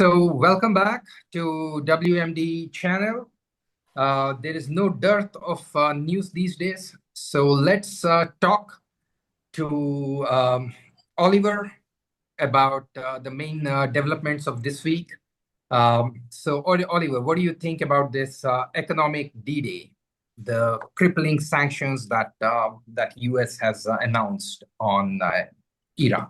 So welcome back to WMD-Channel. There is no dearth of news these days. So let's talk to Oliver about the main developments of this week. Oliver, what do you think about this economic D-Day, the crippling sanctions that US has announced on Iran?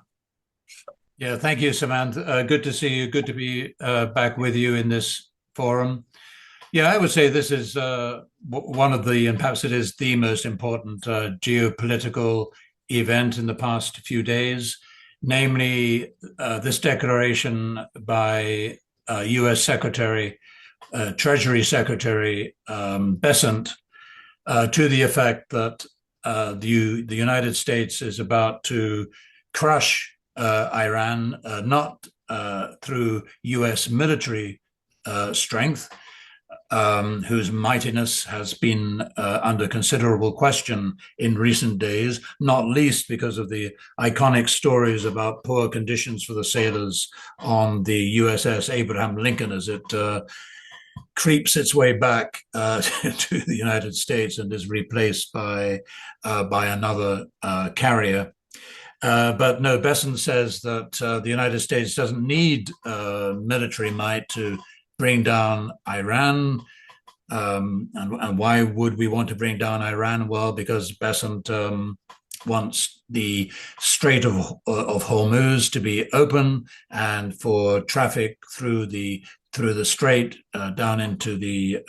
Yeah, thank you, Samantha. Good to see you. Good to be back with you in this forum. Yeah, I would say this is one of the, and perhaps it is the most important geopolitical event in the past few days, namely this declaration by U.S. Treasury Secretary Bessent to the effect that the United States is about to crush Iran, not through U.S. military strength, whose mightiness has been under considerable question in recent days, not least because of the iconic stories about poor conditions for the sailors on the USS Abraham Lincoln as it creeps its way back to the United States and is replaced by another carrier. But no, Bessent says that the United States doesn't need military might to bring down Iran. And why would we want to bring down Iran? Well, because Bessent wants the Strait of Hormuz to be open and for traffic through the strait down into the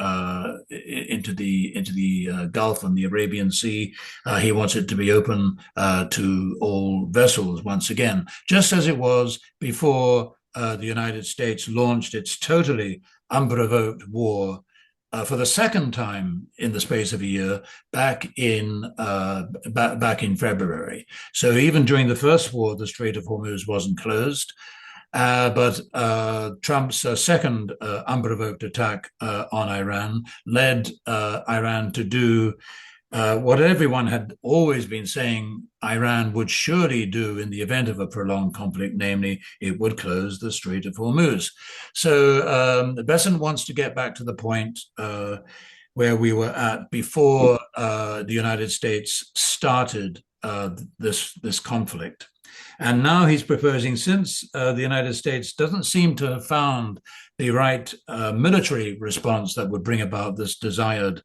Gulf and the Arabian Sea. He wants it to be open to all vessels once again, just as it was before the United States launched its totally unprovoked war for the second time in the space of a year back in February. So even during the first war, the Strait of Hormuz wasn't closed. But Trump's second unprovoked attack on Iran led Iran to do what everyone had always been saying Iran would surely do in the event of a prolonged conflict, namely, it would close the Strait of Hormuz. So Bessent wants to get back to the point where we were at before the United States started this conflict. And now he's proposing, since the United States doesn't seem to have found the right military response that would bring about this desired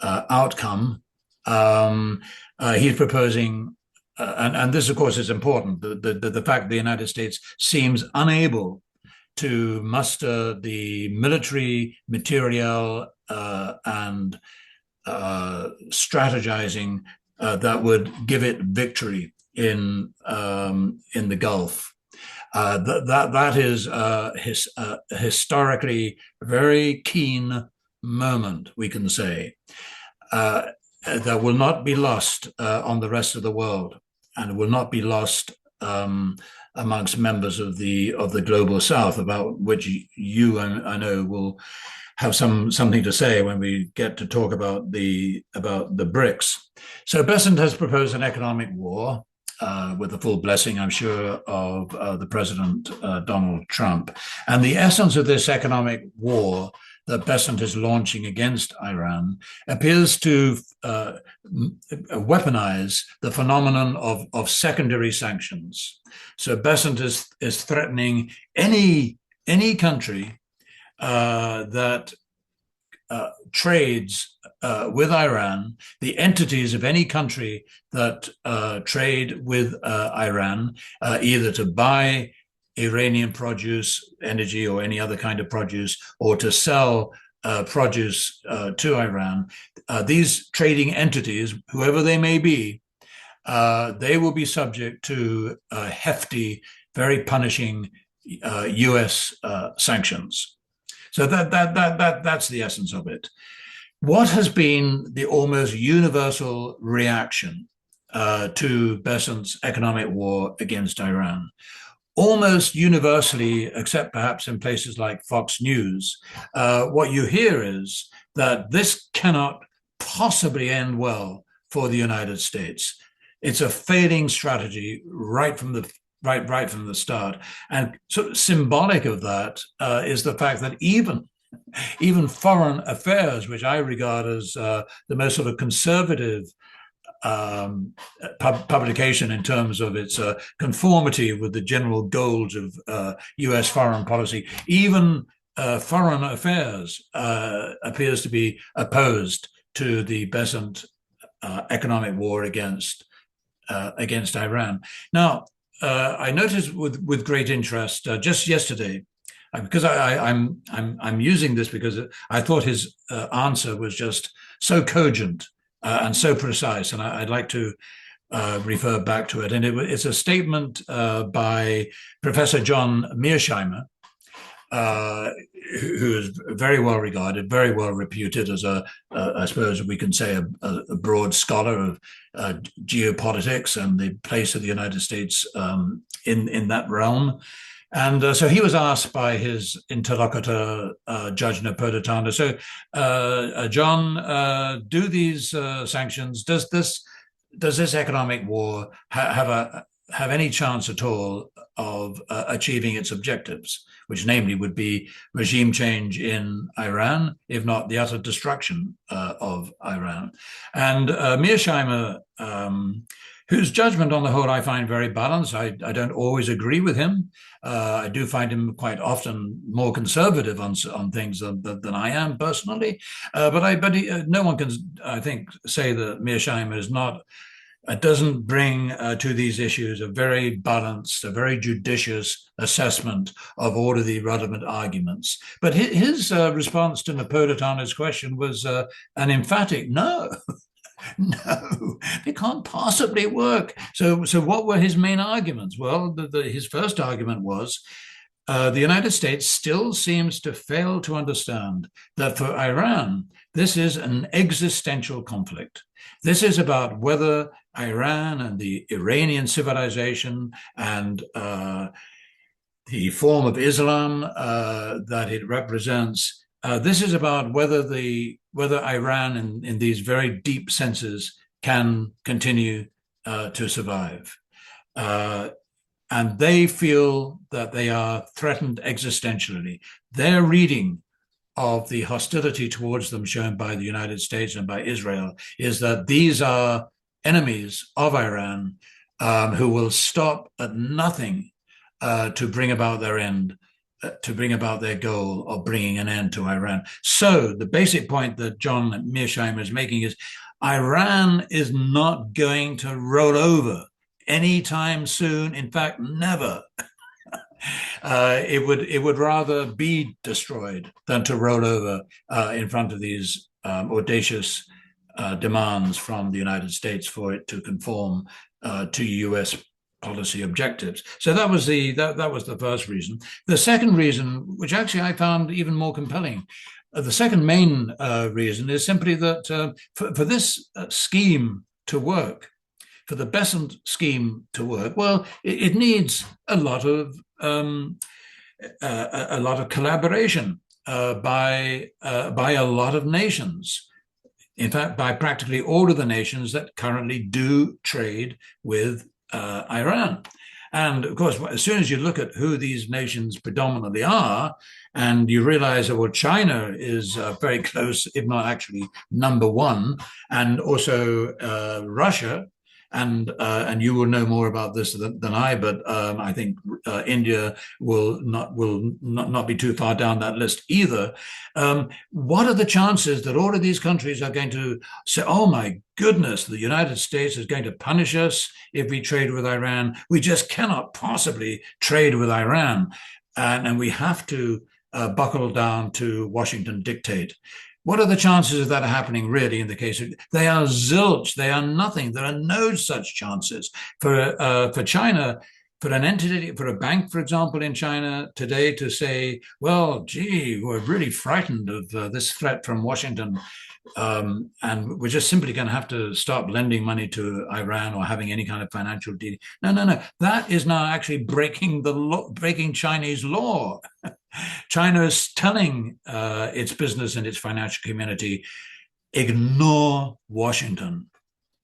outcome, he's proposing, and this, of course, is important, the fact the United States seems unable to muster the military materiel and strategizing that would give it victory in the Gulf. That is a historically very keen moment, we can say, that will not be lost on the rest of the world, and will not be lost amongst members of the global South, about which you, I know, will have something to say when we get to talk about the BRICS. So Bessent has proposed an economic war, with the full blessing, I'm sure, of the President Donald Trump. And the essence of this economic war that Bessent is launching against Iran appears to weaponize the phenomenon of secondary sanctions. So Bessent is threatening any country that trades with Iran, the entities of any country that trade with Iran, either to buy Iranian produce, energy, or any other kind of produce, or to sell produce to Iran. These trading entities, whoever they may be, they will be subject to hefty, very punishing U.S. sanctions. So that's the essence of it. What has been the almost universal reaction to Bessent's economic war against Iran? Almost universally, except perhaps in places like Fox News, what you hear is that this cannot possibly end well for the United States. It's a failing strategy right from the right from the start. And sort of symbolic of that is the fact that even foreign affairs, which I regard as the most sort of conservative publication in terms of its conformity with the general goals of U.S. foreign policy, even foreign affairs appears to be opposed to the Besant economic war against Iran. Now, I noticed with great interest just yesterday, because I'm using this because I thought his answer was just so cogent and so precise, and I'd like to refer back to it. And it's a statement by Professor John Mearsheimer, who is very well regarded, very well reputed as I suppose we can say, a broad scholar of geopolitics and the place of the United States in that realm. And so he was asked by his interlocutor, Judge Napolitano, so John, do these sanctions, does this economic war have any chance at all of achieving its objectives, which namely would be regime change in Iran, if not the utter destruction of Iran? And Mearsheimer, whose judgment on the whole I find very balanced. I don't always agree with him. I do find him quite often more conservative on things than I am personally. But no one can, I think, say that Mearsheimer is not. Doesn't bring to these issues a very balanced, a very judicious assessment of all of the relevant arguments. But his response to Napolitano's question was an emphatic no. No, they can't possibly work. So what were his main arguments? Well, his first argument was the United States still seems to fail to understand that for Iran, this is an existential conflict. This is about whether Iran and the Iranian civilization and the form of Islam that it represents, this is about whether Iran, in these very deep senses, can continue to survive. And they feel that they are threatened existentially. Their reading of the hostility towards them shown by the United States and by Israel is that these are enemies of Iran who will stop at nothing to bring about their end, to bring about their goal of bringing an end to Iran. So the basic point that John Mearsheimer is making is Iran is not going to roll over anytime soon. In fact, never. It would rather be destroyed than to roll over in front of these audacious demands from the United States for it to conform to U.S. policy objectives. So that was the first reason. The second reason, which actually I found even more compelling, the second main reason is simply that for this scheme to work, for the Besant scheme to work, well, it needs a lot of collaboration by a lot of nations. In fact, by practically all of the nations that currently do trade with Iran. And of course, as soon as you look at who these nations predominantly are, and you realize that, well, China is very close, if not actually number one, and also Russia, and you will know more about this than I, but I think India will not be too far down that list either. What are the chances that all of these countries are going to say, "Oh my goodness, the United States is going to punish us if we trade with Iran. We just cannot possibly trade with Iran, and we have to buckle down to Washington dictate." What are the chances of that happening really in the case of, they are zilch, they are nothing. There are no such chances. For China, for an entity, for a bank, for example, in China today to say, well, gee, we're really frightened of this threat from Washington, and we're just simply going to have to stop lending money to Iran or having any kind of financial deal. No. That is now actually breaking Chinese law. China is telling its business and its financial community, ignore Washington.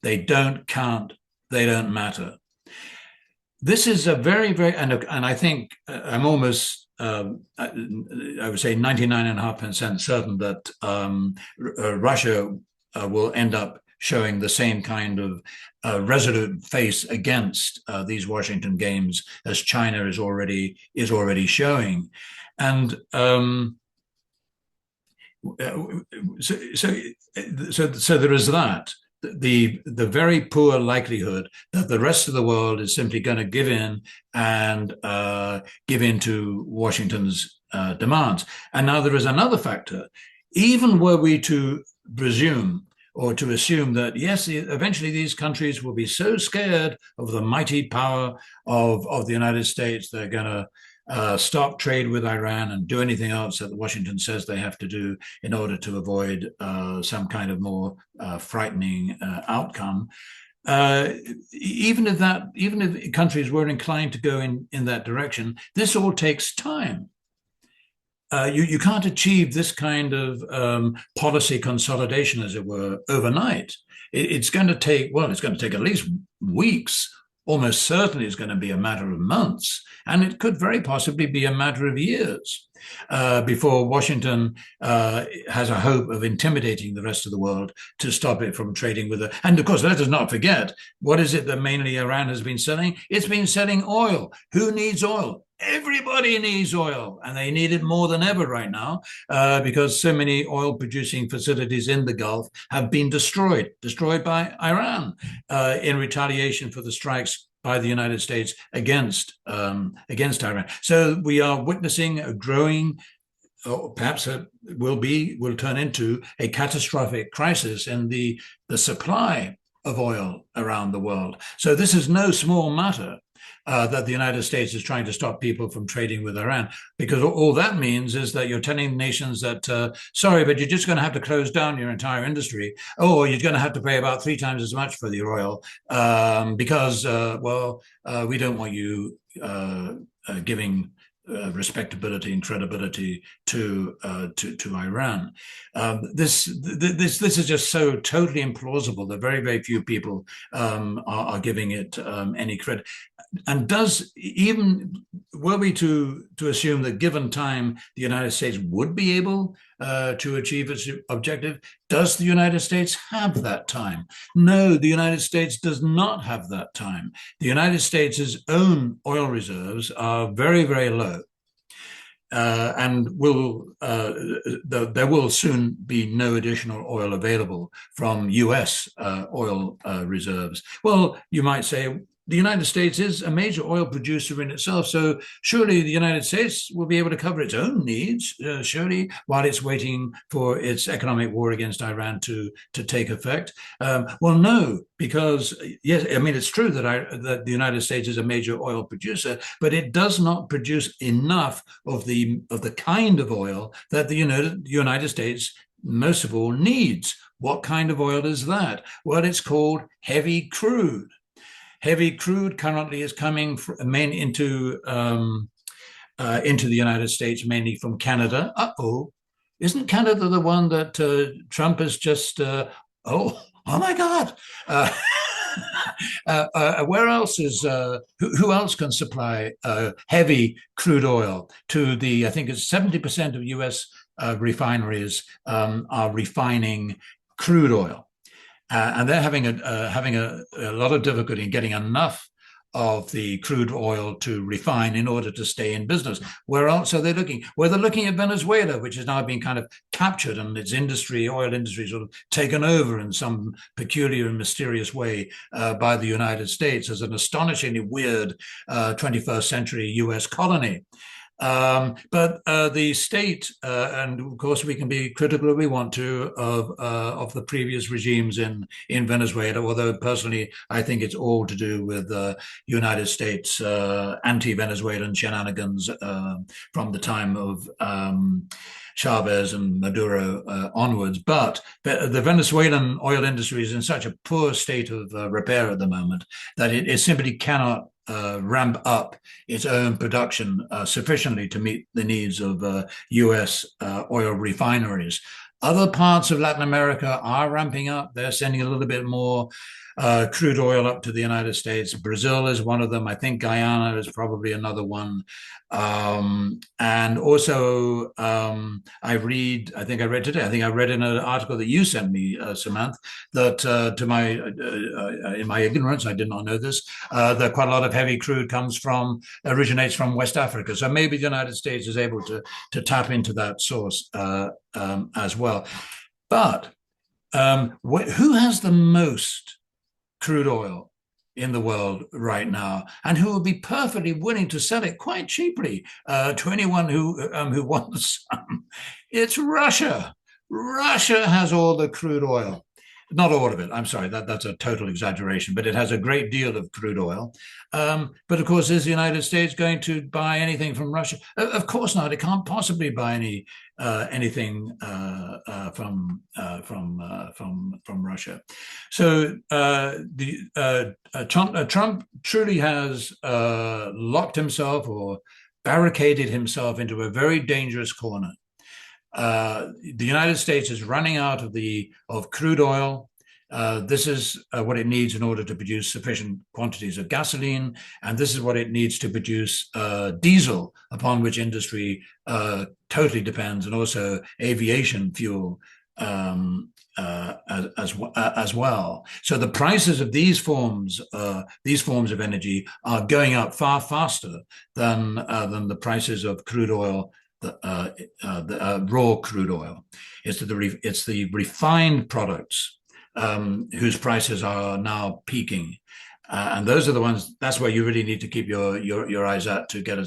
They don't count. They don't matter. this is a very, very, and I think I'm almost, I would say 99.5% certain that Russia will end up showing the same kind of resolute face against these Washington games as China is already showing, and so there is that. The very poor likelihood that the rest of the world is simply going to give in and give in to Washington's demands. And now there is another factor. Even were we to presume or to assume that, yes, eventually these countries will be so scared of the mighty power of the United States, they're going to stop trade with Iran and do anything else that Washington says they have to do in order to avoid some kind of more frightening outcome. Even if countries were inclined to go in that direction, this all takes time. You can't achieve this kind of policy consolidation, as it were, overnight. It's going to take, well, it's going to take at least weeks. Almost certainly it's going to be a matter of months, and it could very possibly be a matter of years before Washington has a hope of intimidating the rest of the world to stop it from trading with it. And of course, let us not forget, what is it that mainly Iran has been selling? It's been selling oil. Who needs oil? Everybody needs oil, and they need it more than ever right now because so many oil producing facilities in the Gulf have been destroyed by Iran in retaliation for the strikes by the United States against Iran. So we are witnessing a growing, or perhaps will turn into a catastrophic crisis in the supply of oil around the world. So this is no small matter. That the United States is trying to stop people from trading with Iran, because all that means is that you're telling nations that, sorry, but you're just going to have to close down your entire industry, or you're going to have to pay about 3 times as much for your oil because, we don't want you giving respectability and credibility to Iran. This is just so totally implausible that very, very few people are giving it any credit. And were we to assume that given time the United States would be able to achieve its objective, does the United States have that time? No, the United States does not have that time. The United States' own oil reserves are very, very low. And there will soon be no additional oil available from US oil reserves. Well, you might say, the United States is a major oil producer in itself, so surely the United States will be able to cover its own needs, surely, while it's waiting for its economic war against Iran to take effect. Well, no, because yes, I mean, it's true that the United States is a major oil producer, but it does not produce enough of the kind of oil that the United States most of all needs. What kind of oil is that? Well, it's called heavy crude. Heavy crude currently is coming into the United States, mainly from Canada. Isn't Canada the one that Trump has just? Oh my God! Where else is? Who else can supply heavy crude oil to the? I think it's 70% of U.S. Refineries are refining crude oil. And they're having a lot of difficulty in getting enough of the crude oil to refine in order to stay in business. Where else are they looking? Well, they're looking at Venezuela, which has now been kind of captured and its oil industry, sort of taken over in some peculiar and mysterious way by the United States as an astonishingly weird 21st century US colony. But the state, and of course we can be critical if we want to of the previous regimes in Venezuela, although personally I think it's all to do with United States anti-Venezuelan shenanigans from the time of Chavez and Maduro onwards. But the Venezuelan oil industry is in such a poor state of repair at the moment that it simply cannot ramp up its own production sufficiently to meet the needs of US oil refineries. Other parts of Latin America are ramping up. They're sending a little bit more crude oil up to the United States. Brazil is one of them. I think Guyana is probably another one. And also, I think I read today, I think I read in an article that you sent me, Samantha, that in my ignorance, I did not know this, that quite a lot of heavy crude originates from West Africa. So maybe the United States is able to tap into that source as well. But who has the most crude oil in the world right now, and who will be perfectly willing to sell it quite cheaply to anyone who wants some? It's Russia. Russia has all the crude oil. Not all of it. I'm sorry, that's a total exaggeration, but it has a great deal of crude oil. But of course, is the United States going to buy anything from Russia? Of course not. It can't possibly buy anything from Russia. So Trump truly has locked himself or barricaded himself into a very dangerous corner. The United States is running out of crude oil. This is what it needs in order to produce sufficient quantities of gasoline, and this is what it needs to produce diesel, upon which industry totally depends, and also aviation fuel as well. So the prices of these forms of energy are going up far faster than the prices of crude oil. The raw crude oil. It's the refined products whose prices are now peaking, and those are the ones. That's where you really need to keep your eyes at to get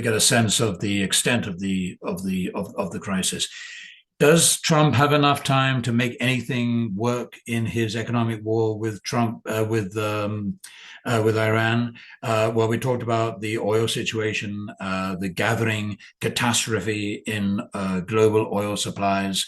a sense of the extent of the crisis. Does Trump have enough time to make anything work in his economic war with Iran? Well, we talked about the oil situation, the gathering catastrophe in global oil supplies,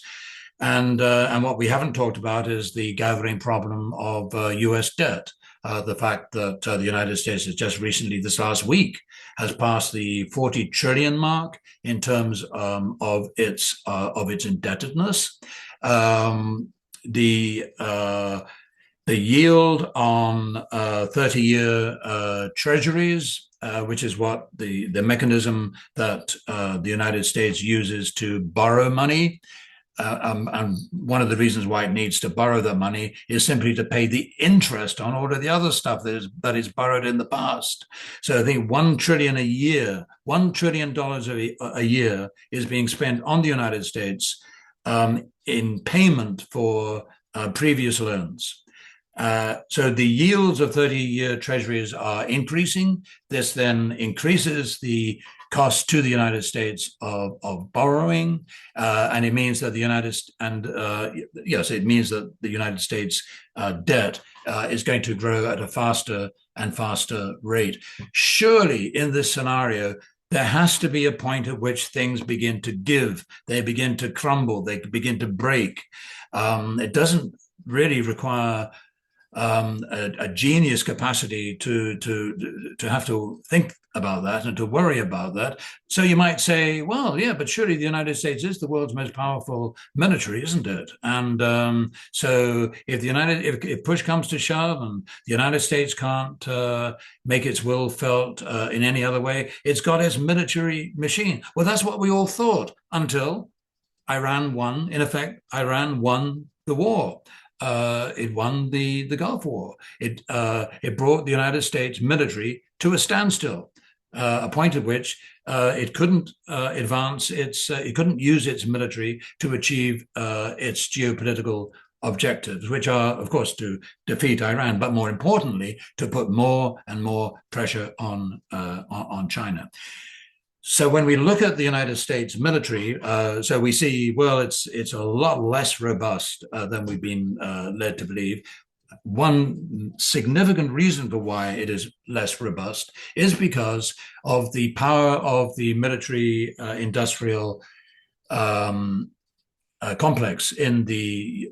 and what we haven't talked about is the gathering problem of U.S. debt. The fact that the United States has just recently, this last week, has passed the 40 trillion mark in terms of its indebtedness. The yield on 30-year treasuries, which is what the mechanism that the United States uses to borrow money. And one of the reasons why it needs to borrow the money is simply to pay the interest on all of the other stuff that is borrowed in the past. So I think $1 trillion a year, $1 trillion a year is being spent on the United States in payment for previous loans. So the yields of 30-year treasuries are increasing. This then increases the cost to the United States of borrowing, and it means that the United States debt is going to grow at a faster and faster rate. Surely, in this scenario, there has to be a point at which things begin to give, they begin to crumble, they begin to break. It doesn't really require a genius capacity to have to think about that and to worry about that. So you might say, well, yeah, but surely the United States is the world's most powerful military, isn't it? And so if push comes to shove and the United States can't make its will felt in any other way, it's got its military machine. Well, that's what we all thought until Iran won. In effect, Iran won the war. It won the Gulf War. It brought the United States military to a standstill, a point at which it couldn't it couldn't use its military to achieve its geopolitical objectives, which are, of course, to defeat Iran, but more importantly, to put more and more pressure on China. So when we look at the United States military, so we see, well, it's a lot less robust than we've been led to believe. One significant reason for why it is less robust is because of the power of the military industrial complex in the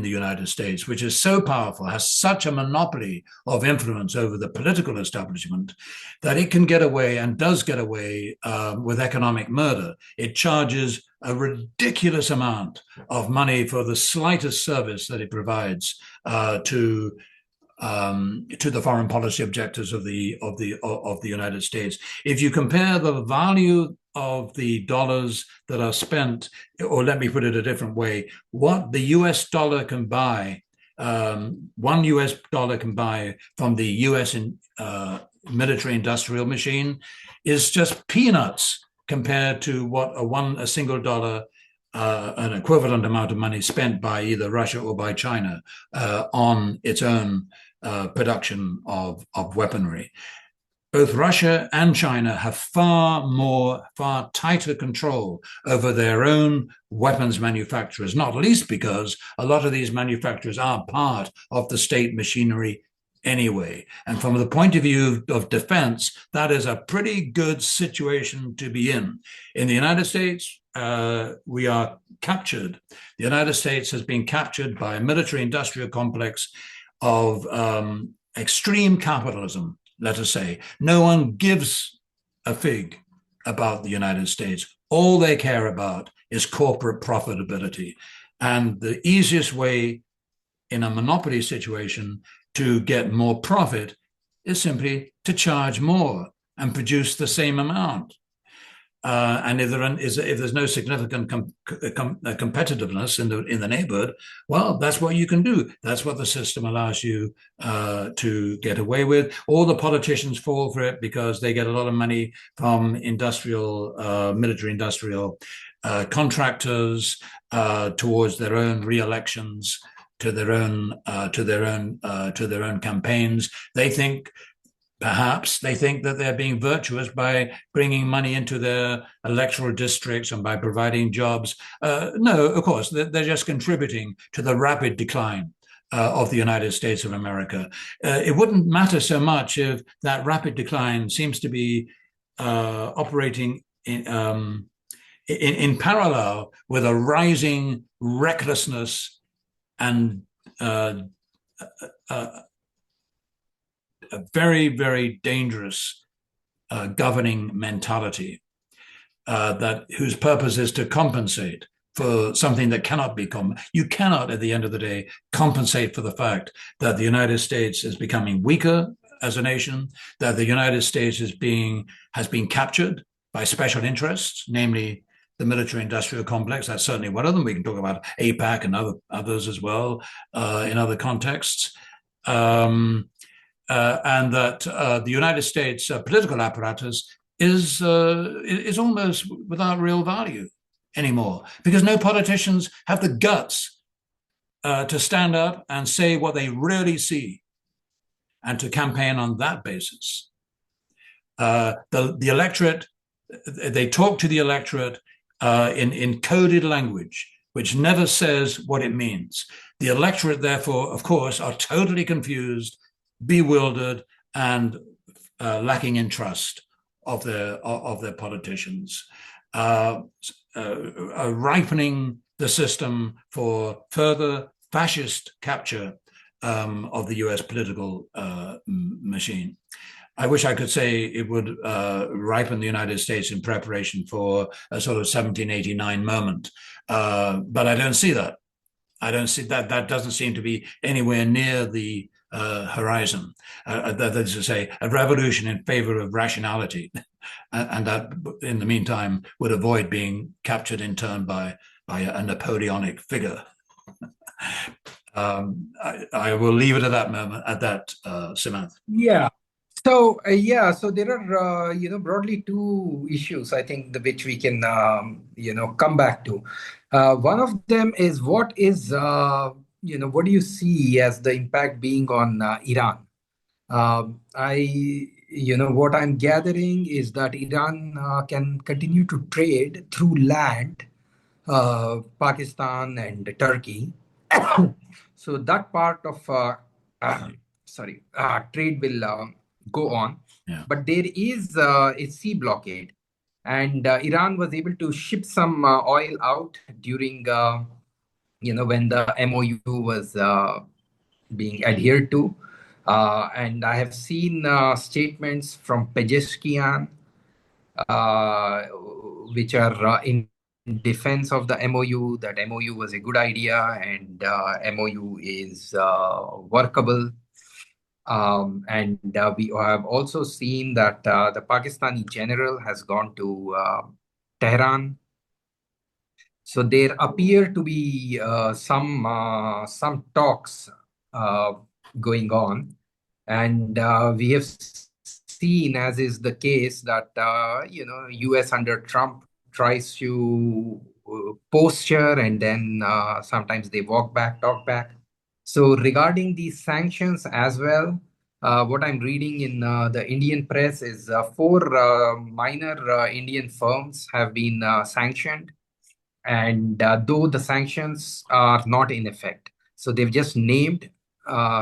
United States, which is so powerful, has such a monopoly of influence over the political establishment, that it can get away and does get away with economic murder. It charges a ridiculous amount of money for the slightest service that it provides to the foreign policy objectives of the United States. If you compare the value of the dollars that are spent, or let me put it a different way, what the US dollar can buy, one US dollar can buy from the US military industrial machine, is just peanuts compared to what a single dollar, an equivalent amount of money spent by either Russia or by China on its own production of weaponry. Both Russia and China have far tighter control over their own weapons manufacturers, not least because a lot of these manufacturers are part of the state machinery anyway. And from the point of view of defense, that is a pretty good situation to be in. In the United States, we are captured. The United States has been captured by a military-industrial complex of extreme capitalism, let us say. No one gives a fig about the United States. All they care about is corporate profitability. And the easiest way in a monopoly situation to get more profit is simply to charge more and produce the same amount. And if there's no significant competitiveness in the neighborhood, well, that's what you can do. That's what the system allows you to get away with. All the politicians fall for it because they get a lot of money from military industrial contractors towards their own re-elections, to their own campaigns. Perhaps they think that they're being virtuous by bringing money into their electoral districts and by providing jobs. No, of course, they're just contributing to the rapid decline of the United States of America. It wouldn't matter so much if that rapid decline seems to be operating in parallel with a rising recklessness and a very, very dangerous governing mentality whose purpose is to compensate for something that cannot be you cannot, at the end of the day, compensate for the fact that the United States is becoming weaker as a nation, that the United States has been captured by special interests, namely the military-industrial complex. That's certainly one of them. We can talk about APAC and others as well in other contexts. And that the United States political apparatus is almost without real value anymore, because no politicians have the guts to stand up and say what they really see and to campaign on that basis. The electorate, they talk to the electorate in coded language, which never says what it means. The electorate, therefore, of course, are totally confused, bewildered, and lacking in trust of their politicians, ripening the system for further fascist capture of the US political machine. I wish I could say it would ripen the United States in preparation for a sort of 1789 moment, but I don't see that. I don't see that. That doesn't seem to be anywhere near the horizon. That is to say, a revolution in favor of rationality, and that, in the meantime, would avoid being captured in turn by a Napoleonic figure. I will leave it at that moment. Samantha. Yeah. So so there are broadly two issues, I think, which we can come back to. One of them is what do you see as the impact being on Iran? What I'm gathering is that Iran can continue to trade through land, Pakistan and Turkey. So that part of trade will go on. Yeah. But there is a sea blockade, and Iran was able to ship some oil out during, when the MOU was being adhered to. And I have seen statements from Pezeshkian, uh, which are in defense of the MOU, that MOU was a good idea and MOU is workable. And we have also seen that the Pakistani general has gone to Tehran. So there appear to be some talks uh, going on, and we have seen, as is the case, that U.S. under Trump tries to posture, and then sometimes they walk back, talk back. So regarding these sanctions as well, what I'm reading in the Indian press is four minor Indian firms have been sanctioned, and though the sanctions are not in effect, so they've just named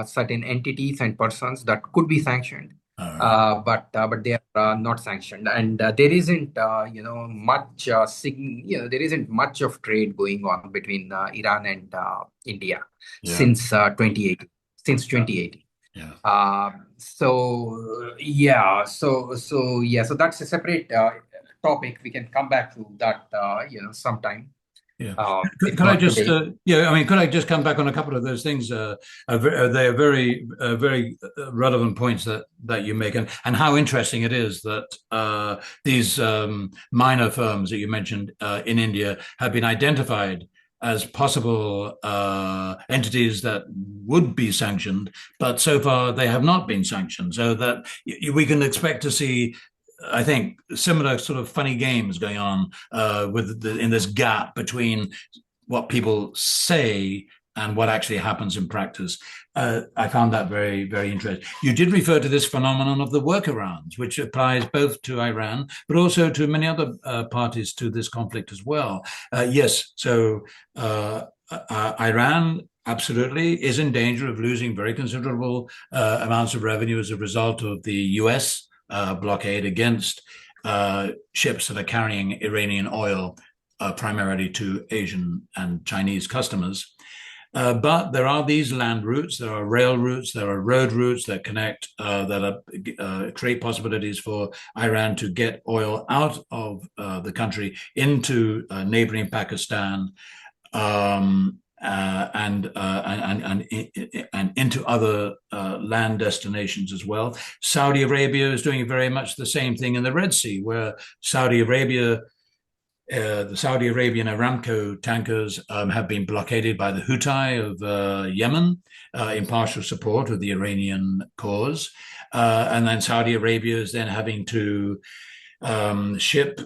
certain entities and persons that could be sanctioned, All right. but they are not sanctioned, and there isn't much there isn't much of trade going on between Iran and India Yeah. since 2018. Since 2018. Yeah. So that's a separate topic. We can come back to that, sometime. Yeah. If Could I not just, today. could I just come back on a couple of those things? They are very relevant points that you make, and how interesting it is that these minor firms that you mentioned in India have been identified as possible entities that would be sanctioned, but so far they have not been sanctioned. So that we can expect to see, I think, similar sort of funny games going on in this gap between what people say and what actually happens in practice. I found that very, very interesting. You did refer to this phenomenon of the workarounds, which applies both to Iran, but also to many other parties to this conflict as well. Yes, so Iran absolutely is in danger of losing very considerable amounts of revenue as a result of the US blockade against ships that are carrying Iranian oil, primarily to Asian and Chinese customers. But there are these land routes, there are rail routes, there are road routes that connect, create possibilities for Iran to get oil out of the country into neighboring Pakistan, and into other land destinations as well. Saudi Arabia is doing very much the same thing in the Red Sea, where the Saudi Arabian Aramco tankers have been blockaded by the Houthi of Yemen in partial support of the Iranian cause. And then Saudi Arabia is then having to ship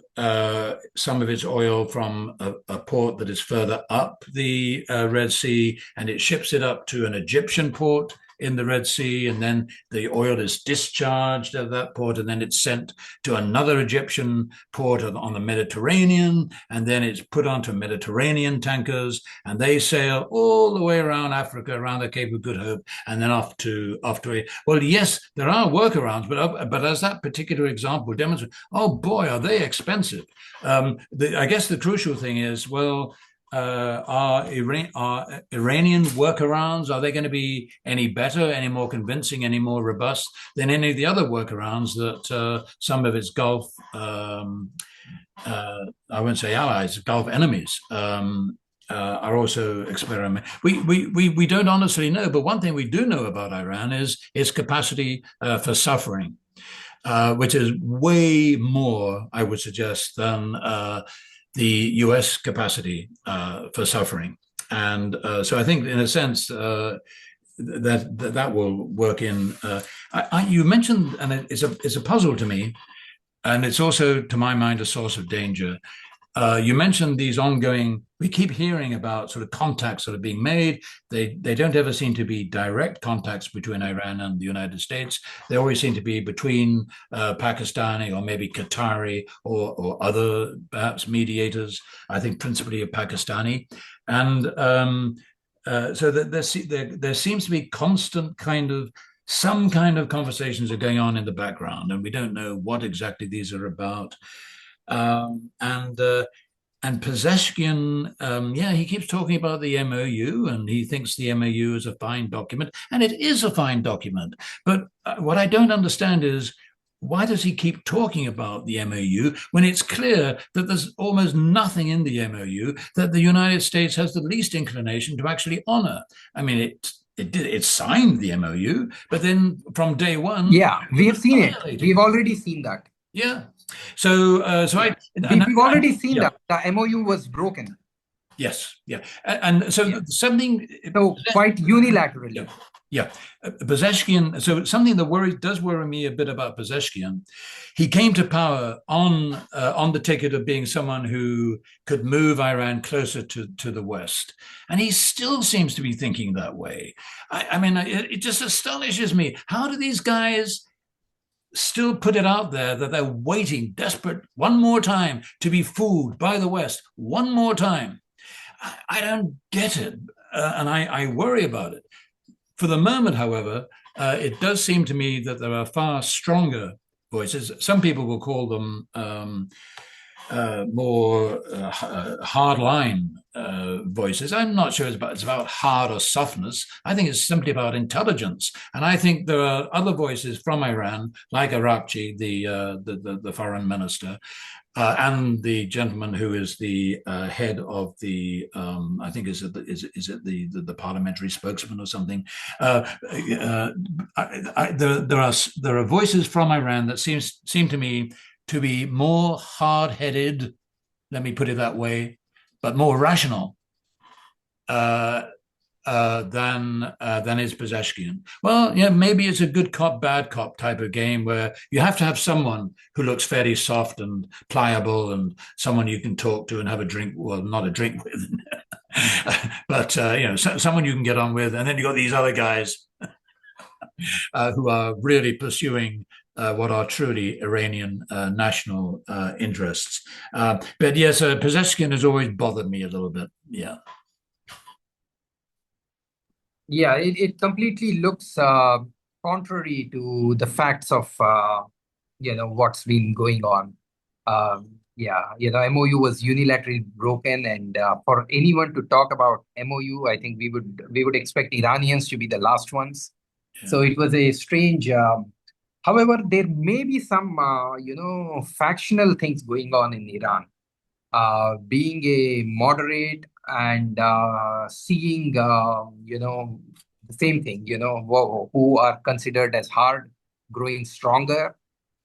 some of its oil from a port that is further up the Red Sea, and it ships it up to an Egyptian port in the Red Sea, and then the oil is discharged at that port, and then it's sent to another Egyptian port on the Mediterranean, and then it's put onto Mediterranean tankers, and they sail all the way around Africa, around the Cape of Good Hope, and then off to it. Well, yes, there are workarounds, but as that particular example demonstrates, oh boy, are they expensive. I guess the crucial thing is, well, are Iranian workarounds, are they going to be any better, any more convincing, any more robust than any of the other workarounds that some of its Gulf, I won't say allies, Gulf enemies are also experimenting? We don't honestly know, but one thing we do know about Iran is its capacity for suffering, which is way more, I would suggest, than the US capacity for suffering. And so I think, in a sense, that will work in. You mentioned, and it's a puzzle to me, and it's also, to my mind, a source of danger. You mentioned these ongoing, we keep hearing about sort of contacts that are being made. They don't ever seem to be direct contacts between Iran and the United States. They always seem to be between Pakistani or maybe Qatari or other perhaps mediators, I think principally of Pakistani. And so that there seems to be constant some kind of conversations are going on in the background, and we don't know what exactly these are about. And Pezeshkian, yeah, he keeps talking about the MOU, and he thinks the MOU is a fine document, and it is a fine document. But what I don't understand is, why does he keep talking about the MOU when it's clear that there's almost nothing in the MOU that the United States has the least inclination to actually honor? I mean, it signed the MOU, but then from day one, Yeah, we have seen it. violating. We've already seen that. Yeah. So Yeah. and We've already seen yeah. that the MOU was broken. Yes, yeah, and so Yeah. something. So quite unilaterally. Yeah, Pezeshkian. So something that does worry me a bit about Pezeshkian. He came to power on the ticket of being someone who could move Iran closer to the West, and he still seems to be thinking that way. I mean, it just astonishes me. How do these guys still put it out there that they're waiting, desperate, one more time to be fooled by the West, one more time? I don't get it, and I worry about it. For the moment, however, it does seem to me that there are far stronger voices. Some people will call them more hardline voices. I'm not sure it's about hard or softness. I think it's simply about intelligence. And I think there are other voices from Iran, like Arakchi, the foreign minister, and the gentleman who is the head of the, I think is it the parliamentary spokesman or something. There are voices from Iran that seem to me to be more hard-headed, let me put it that way, but more rational than is Pezeshkian. Well, yeah, maybe it's a good cop, bad cop type of game where you have to have someone who looks fairly soft and pliable, and someone you can talk to and have a drink. Well, not a drink with, but someone you can get on with, and then you got these other guys who are really pursuing what are truly Iranian national interests. But yes, Pezeshkian has always bothered me a little bit. Yeah. Yeah, it completely looks contrary to the facts of what's been going on. Yeah, MOU was unilaterally broken, and for anyone to talk about MOU, I think we would expect Iranians to be the last ones. Yeah. So it was a strange. However, there may be some factional things going on in Iran. Being a moderate and seeing the same thing, who are considered as hard, growing stronger,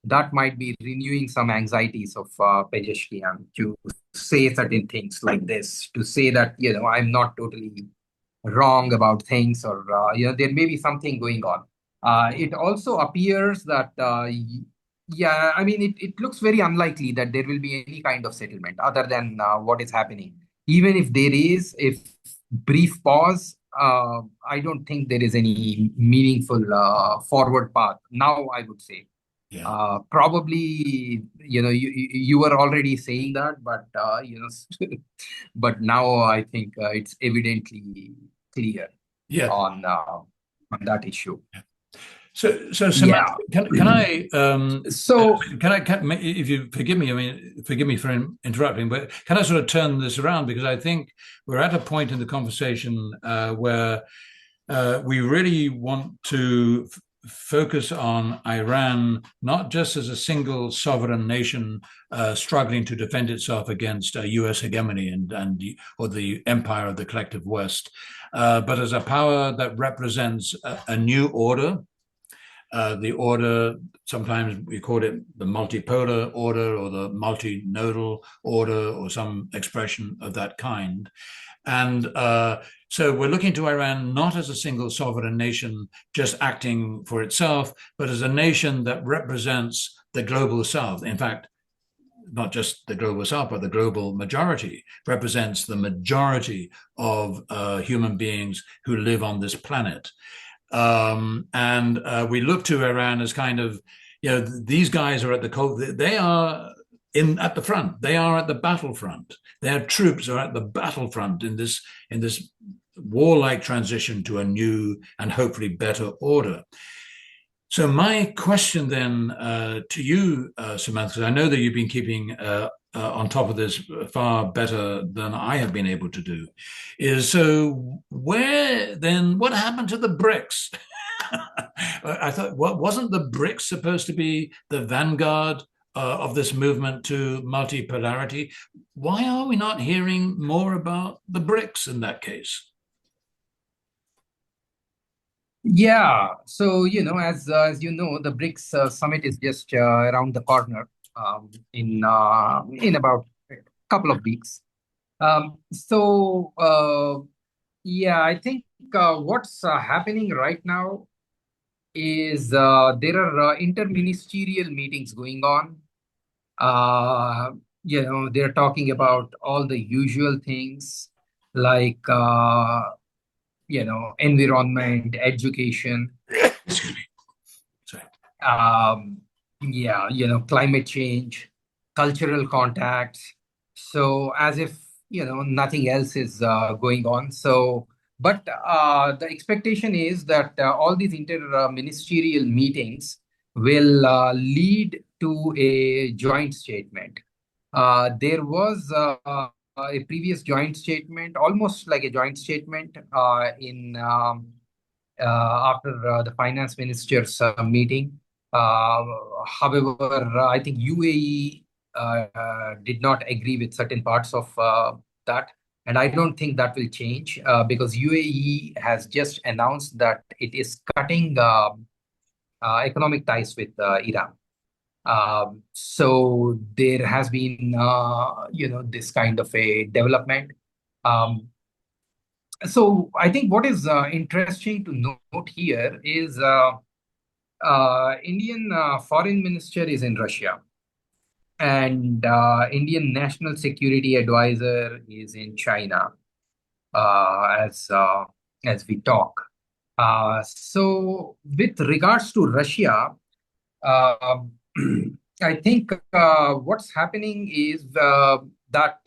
that might be renewing some anxieties of Pezeshkian to say certain things like this, to say that, I'm not totally wrong about things, or there may be something going on. It also appears that yeah, I mean, it looks very unlikely that there will be any kind of settlement other than what is happening. Even if there is a brief pause, I don't think there is any meaningful forward path now, I would say. Yeah. Probably, you were already saying that, but but now I think it's evidently clear Yeah. on that issue. So Yeah. Samantha, can I So if you forgive me, I mean, forgive me for interrupting, but can I sort of turn this around, because I think we're at a point in the conversation where we really want to focus on Iran not just as a single sovereign nation struggling to defend itself against U.S. hegemony or the empire of the collective West, but as a power that represents a new order. The order, sometimes we call it the multipolar order or the multinodal order or some expression of that kind. And so we're looking to Iran not as a single sovereign nation just acting for itself, but as a nation that represents the global South. In fact, not just the global South, but the global majority, represents the majority of human beings who live on this planet. And we look to Iran as kind of, these guys are at they are at the front. They are at the battlefront. Their troops are at the battlefront in this warlike transition to a new and hopefully better order. So my question then to you, Samantha, 'cause I know that you've been keeping on top of this far better than I have been able to do, is so where then what happened to the BRICS? I thought, what wasn't the BRICS supposed to be the vanguard of this movement to multipolarity? Why are we not hearing more about the BRICS in that case? Yeah, so as you know, the BRICS summit is just around the corner in about a couple of weeks. Yeah, I think what's happening right now is there are interministerial meetings going on. Uh, they're talking about all the usual things like environment, education, Excuse me. Sorry. um, yeah, climate change, cultural contacts. So as if, nothing else is going on. So, but the expectation is that all these inter-ministerial meetings will lead to a joint statement. There was a previous joint statement, almost like a joint statement in after the finance minister's meeting. Uh, However, I think UAE did not agree with certain parts of that. And I don't think that will change because UAE has just announced that it is cutting economic ties with Iran. So there has been, this kind of a development. Um, so I think what is interesting to note here is Indian foreign minister is in Russia, and Indian national security advisor is in China as we talk. So with regards to Russia, um, I think what's happening is that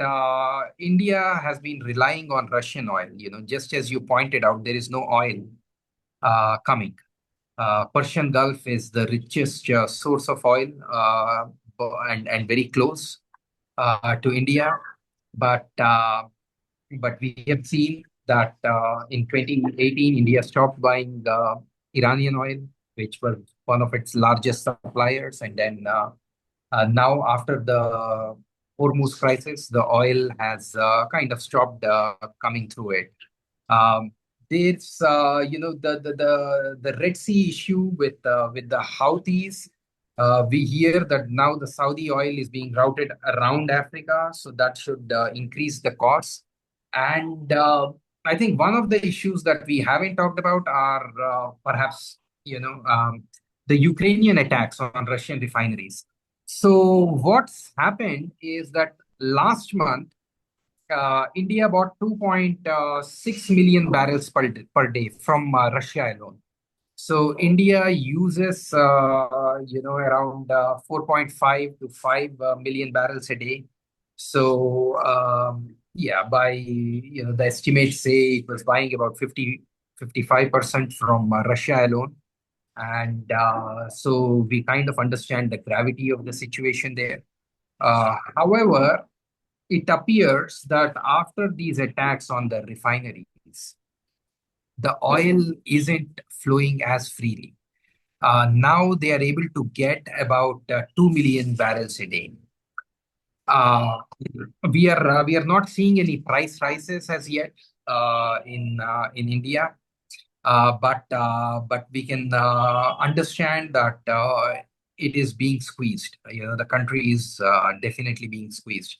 India has been relying on Russian oil. Just as you pointed out, there is no oil coming. Persian Gulf is the richest source of oil and very close to India. But but we have seen that in 2018, India stopped buying Iranian oil, which was one of its largest suppliers. And then now, after the Hormuz crisis, the oil has kind of stopped coming through it. Um, there's the Red Sea issue with the Houthis. We hear that now the Saudi oil is being routed around Africa, so that should increase the cost. And I think one of the issues that we haven't talked about are perhaps the Ukrainian attacks on Russian refineries. So what's happened is that last month India bought 2.6 million barrels per day from Russia alone. So India uses, around 4.5 to 5 million barrels a day. So yeah, by the estimates say it was buying about 55% from Russia alone. And so we kind of understand the gravity of the situation there. However, it appears that after these attacks on the refineries, the oil isn't flowing as freely. Now they are able to get about 2 million barrels a day. Uh, we are not seeing any price rises as yet in India, but we can understand that it is being squeezed. The country is definitely being squeezed.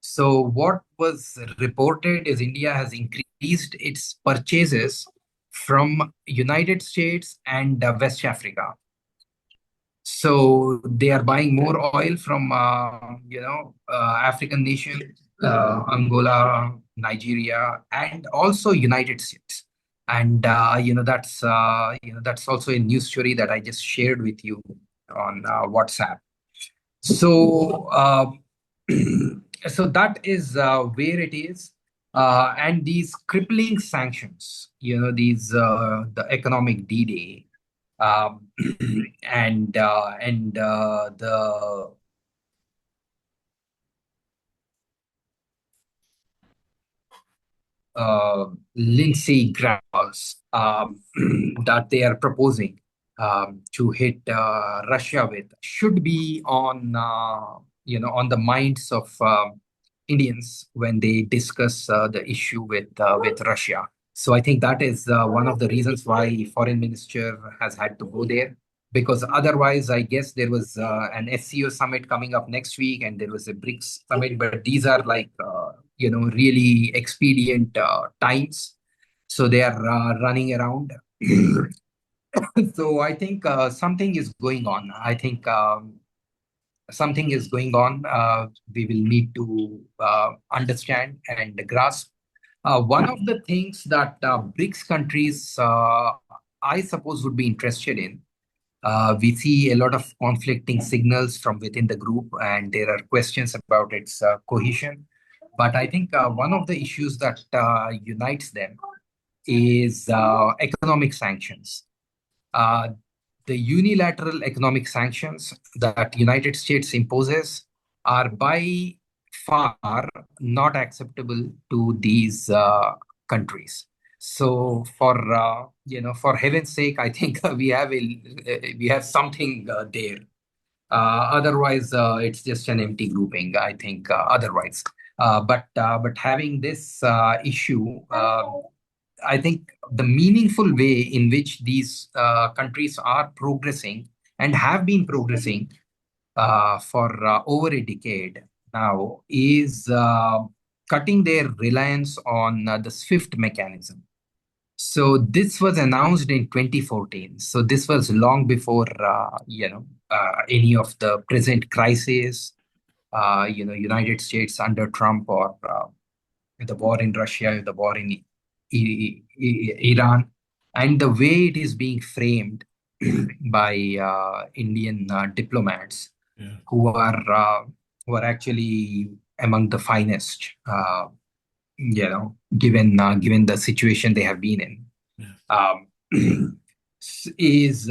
So what was reported is India has increased its purchases from United States and West Africa. So they are buying more oil from African nations, Angola, Nigeria, and also United States. And that's also a news story that I just shared with you on WhatsApp. So so that is where it is. And these crippling sanctions, these the economic D-Day, um, and the Lindsey Graham's that they are proposing to hit Russia with should be on on the minds of Indians when they discuss the issue with Russia. So I think that is one of the reasons why foreign minister has had to go there, because otherwise I guess there was an SCO summit coming up next week and there was a BRICS summit, but these are like really expedient times, so they are running around. So I think something is going on. I think something is going on. We will need to understand and grasp. One of the things that BRICS countries, I suppose, would be interested in. We see a lot of conflicting signals from within the group, and there are questions about its cohesion. But I think one of the issues that unites them is economic sanctions. Uh, the unilateral economic sanctions that United States imposes are by far not acceptable to these countries. So for heaven's sake, I think we have something there. Otherwise, it's just an empty grouping, I think, otherwise. But having this issue, I think the meaningful way in which these countries are progressing and have been progressing for over a decade now is cutting their reliance on the SWIFT mechanism. So this was announced in 2014. So this was long before any of the present crises, United States under Trump, or the war in Russia, the war in Iran, and the way it is being framed by Indian diplomats Yeah. who are actually among the finest, given the situation they have been in. Yeah. Is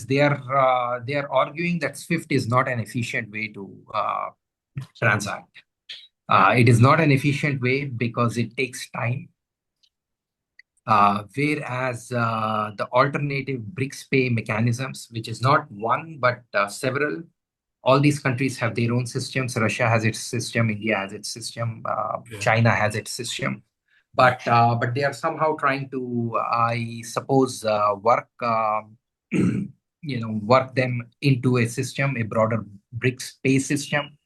they are arguing that SWIFT is not an efficient way to transact. It is not an efficient way because it takes time. Whereas the alternative BRICS pay mechanisms, which is not one but several, all these countries have their own systems. Russia has its system, India has its system, Yeah. China has its system. But they are somehow trying to, I suppose, work them into a system, a broader BRICS pay system.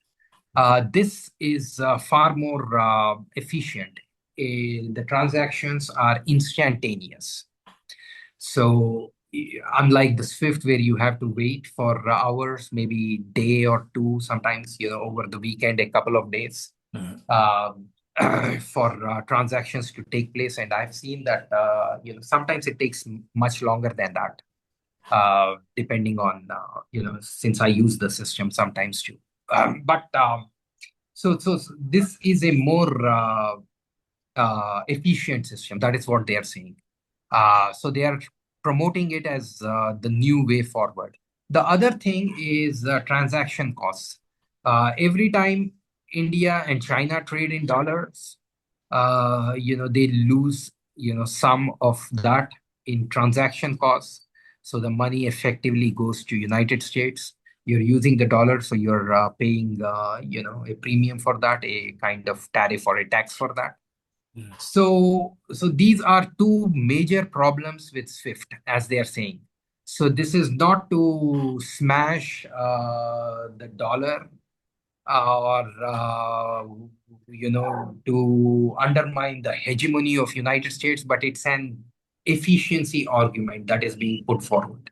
This is far more efficient. The transactions are instantaneous. So unlike the Swift, where you have to wait for hours, maybe day or two, sometimes over the weekend, a couple of days um, for transactions to take place, and I've seen that sometimes it takes much longer than that, depending on since I use the system sometimes too. But so this is a more efficient system. That is what they are saying. So they are promoting it as the new way forward. The other thing is transaction costs. Every time India and China trade in dollars, they lose, some of that in transaction costs. So the money effectively goes to United States. You're using the dollar, so you're paying, a premium for that, a kind of tariff or a tax for that. Yeah. So these are two major problems with Swift, as they are saying. So this is not to smash the dollar or to undermine the hegemony of United States, but it's an efficiency argument that is being put forward.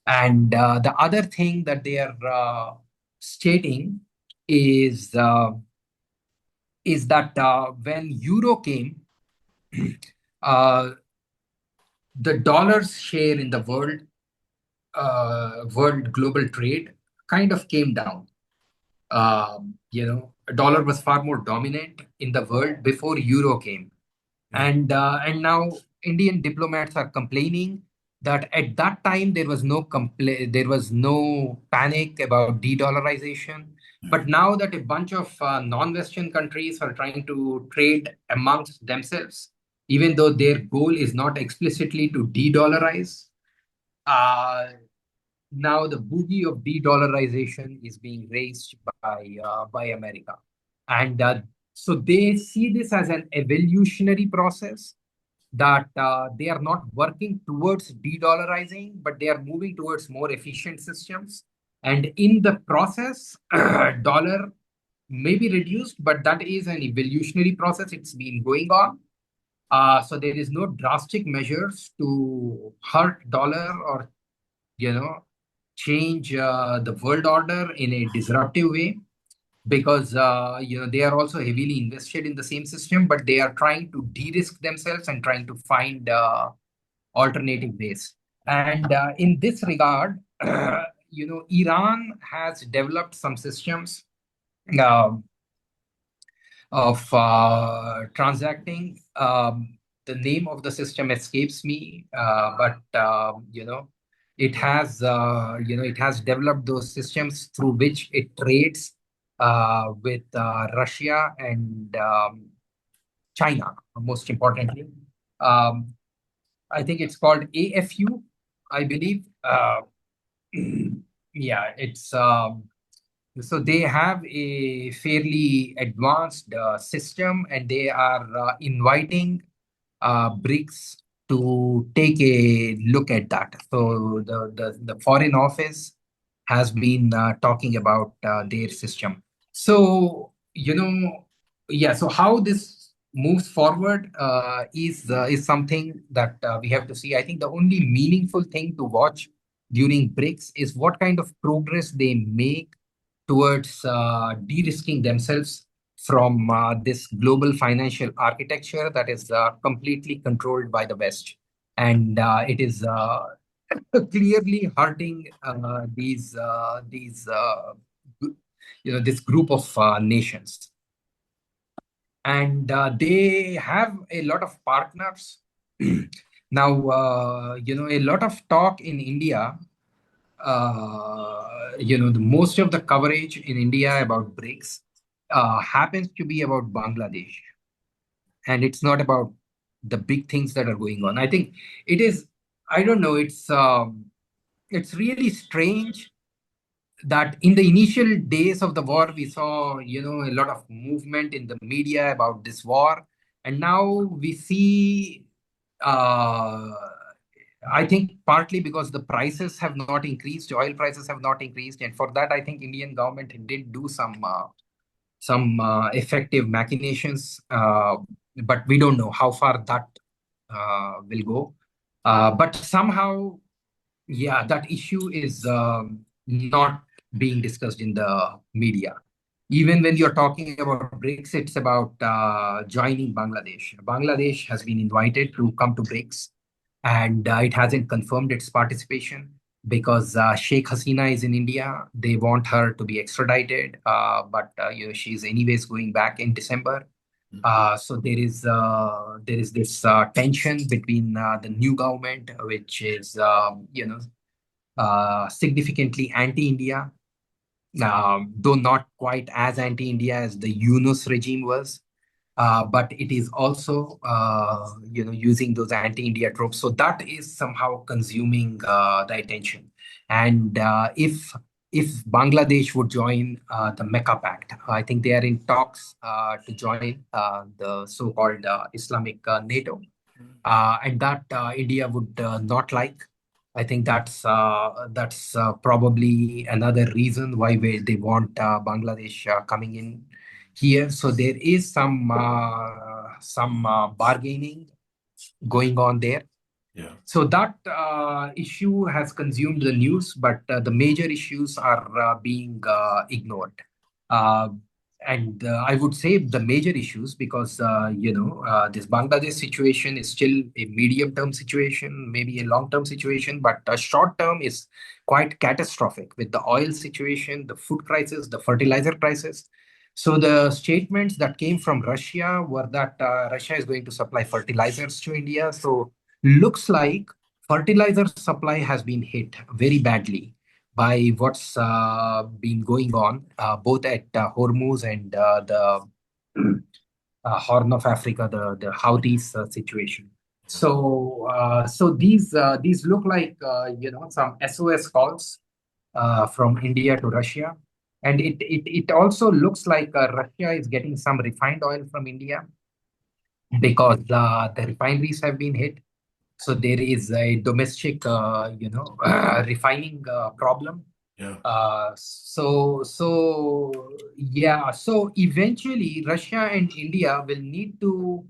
And the other thing that they are stating is that when euro came, uh, the dollar's share in the world global trade kind of came down. A dollar was far more dominant in the world before euro came, Yeah. and now Indian diplomats are complaining that at that time there was no panic about de-dollarization. But now that a bunch of non-Western countries are trying to trade amongst themselves, even though their goal is not explicitly to de-dollarize, uh, now the boogie of de-dollarization is being raised by America, and so they see this as an evolutionary process that they are not working towards de-dollarizing, but they are moving towards more efficient systems. And in the process, dollar may be reduced, but that is an evolutionary process. It's been going on. So there is no drastic measures to hurt dollar or change the world order in a disruptive way, because they are also heavily invested in the same system, but they are trying to de-risk themselves and trying to find alternative ways. And in this regard, Iran has developed some systems uh, of transacting. The name of the system escapes me, but it has developed those systems through which it trades with Russia and China, most importantly. Um, I think it's called AFU, I believe. Yeah, it's so they have a fairly advanced system, and they are inviting BRICS to take a look at that. So the Foreign Office has been talking about their system. So, yeah, so how this moves forward is something that we have to see. I think the only meaningful thing to watch during BRICS is what kind of progress they make towards de-risking themselves from this global financial architecture that is completely controlled by the West. And it is clearly hurting this group of nations. And they have a lot of partners. Now, a lot of talk in India, most of the coverage in India about BRICS happens to be about Bangladesh, and it's not about the big things that are going on. I think it is. I don't know. It's really strange that in the initial days of the war, we saw a lot of movement in the media about this war, and now we see. Uh, I think partly because the prices have not increased, oil prices have not increased, and for that, I think Indian government did do some effective machinations, but we don't know how far that will go. But somehow, yeah, that issue is not being discussed in the media. Even when you're talking about BRICS, it's about joining Bangladesh. Bangladesh has been invited to come to BRICS, and it hasn't confirmed its participation because Sheikh Hasina is in India. They want her to be extradited, but she's anyways going back in December. So there is this tension between the new government, which is significantly anti-India, though not quite as anti-India as the Yunus regime was. But it is also using those anti-India tropes. So that is somehow consuming the attention. And if Bangladesh would join the Mecca Pact, I think they are in talks to join the so-called Islamic NATO, and that India would not like. I think that's probably another reason why they want Bangladesh coming in here. So there is some bargaining going on there. Yeah. So that issue has consumed the news, but the major issues are being ignored. Uh, and I would say the major issues, because this Bangladesh situation is still a medium-term situation, maybe a long-term situation, but short-term is quite catastrophic with the oil situation, the food crisis, the fertilizer crisis. So the statements that came from Russia were that Russia is going to supply fertilizers to India. So looks like fertilizer supply has been hit very badly by what's been going on both at Hormuz and the Horn of Africa, the Houthis situation. So these look like some SOS calls from India to Russia, and it also looks like Russia is getting some refined oil from India because the refineries have been hit. So there is a domestic, refining problem. Yeah. So eventually Russia and India will need to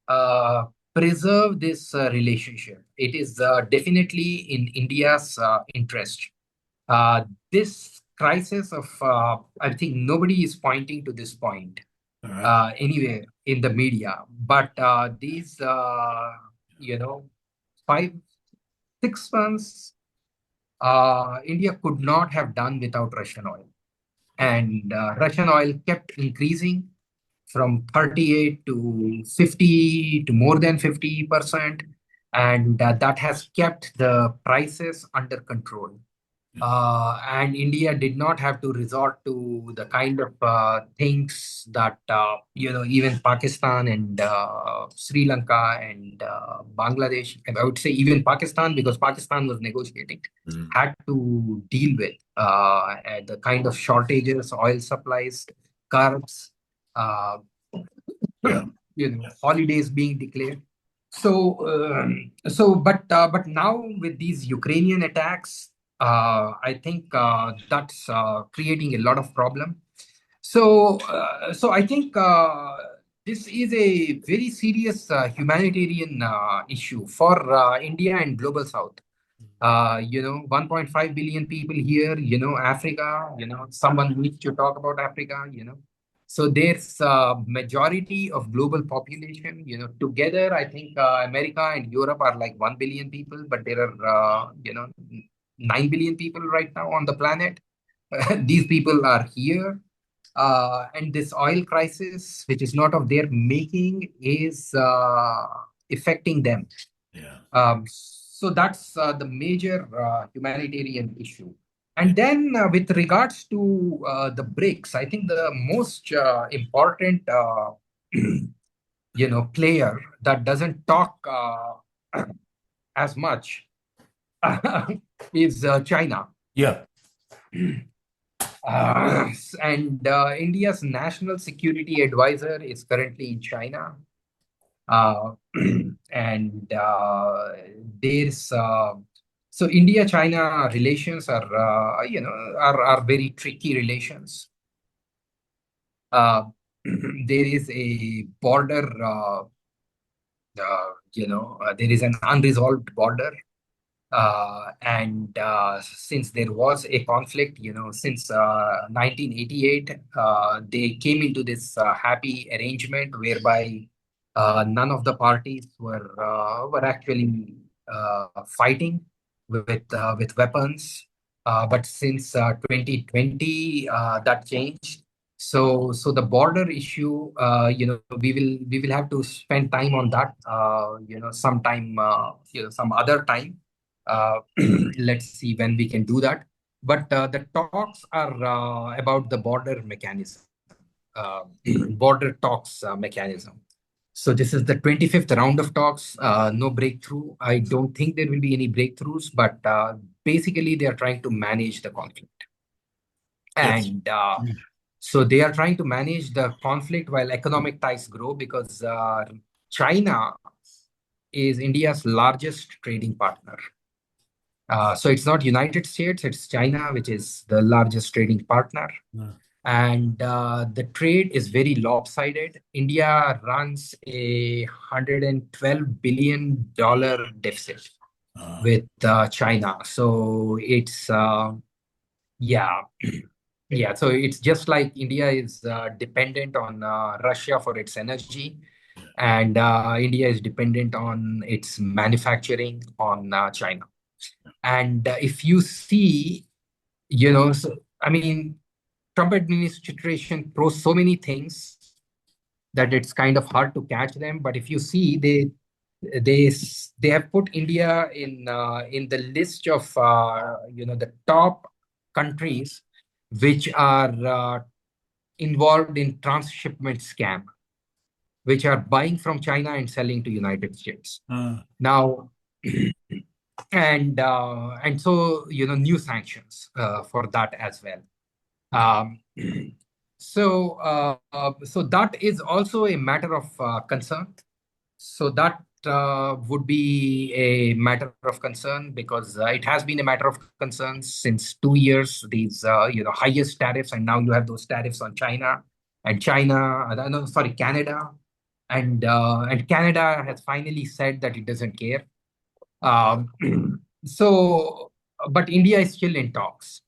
uh, preserve this relationship. It is definitely in India's interest. Uh, this crisis of, I think nobody is pointing to this point All right. anywhere in the media, but these, you know, 5, 6 months, India could not have done without Russian oil. Yeah. And Russian oil kept increasing from 38 to 50 to more than 50%. And that has kept the prices under control. Yeah. And India did not have to resort to the kind of things that even Pakistan and Sri Lanka and Bangladesh, and I would say even Pakistan, because Pakistan was negotiating, Mm. had to deal with and the kind of shortages, oil supplies, carbs, uh, Yeah. holidays being declared. But now with these Ukrainian attacks, I think that's creating a lot of problem. So I think this is a very serious humanitarian issue for India and global South. 1.5 billion people here, Africa, someone needs to talk about Africa. So there's a majority of global population, together, I think America and Europe are like 1 billion people, but there are, 9 billion people right now on the planet. These people are here. And this oil crisis, which is not of their making, is affecting them. Yeah. So that's the major humanitarian issue. Yeah. And then with regards to the BRICS, I think the most important player that doesn't talk as much is China. Yeah. And India's national security advisor is currently in China. Uh, and there's so India-China relations are very tricky relations. Uh, there is a border, there is an unresolved border. And since there was a conflict, since 1988, they came into this happy arrangement whereby none of the parties were actually fighting with weapons. But since 2020, that changed. So the border issue, we will have to spend time on that, sometime, some other time. uh, let's see when we can do that. But the talks are about the border mechanism, uh, border talks mechanism. So this is the 25th round of talks. No breakthrough. I don't think there will be any breakthroughs, but basically they are trying to manage the conflict. Yes. And so they are trying to manage the conflict while economic ties grow, because China is India's largest trading partner. So it's not United States, it's China, which is the largest trading partner. Yeah. And the trade is very lopsided. India runs a $112 billion deficit with China. So it's, yeah, yeah. So it's just like India is dependent on Russia for its energy, and India is dependent on its manufacturing on China. And if you see, so, I mean, Trump administration throws so many things that it's kind of hard to catch them. But if you see, they have put India in the list of the top countries which are involved in transshipment scam, which are buying from China and selling to United States. Now, and so new sanctions for that as well. Um, so that is also a matter of concern. So that would be a matter of concern because it has been a matter of concern since 2 years. These highest tariffs, and now you have those tariffs on China and no, sorry, Canada, and Canada has finally said that it doesn't care. Um, so, but India is still in talks.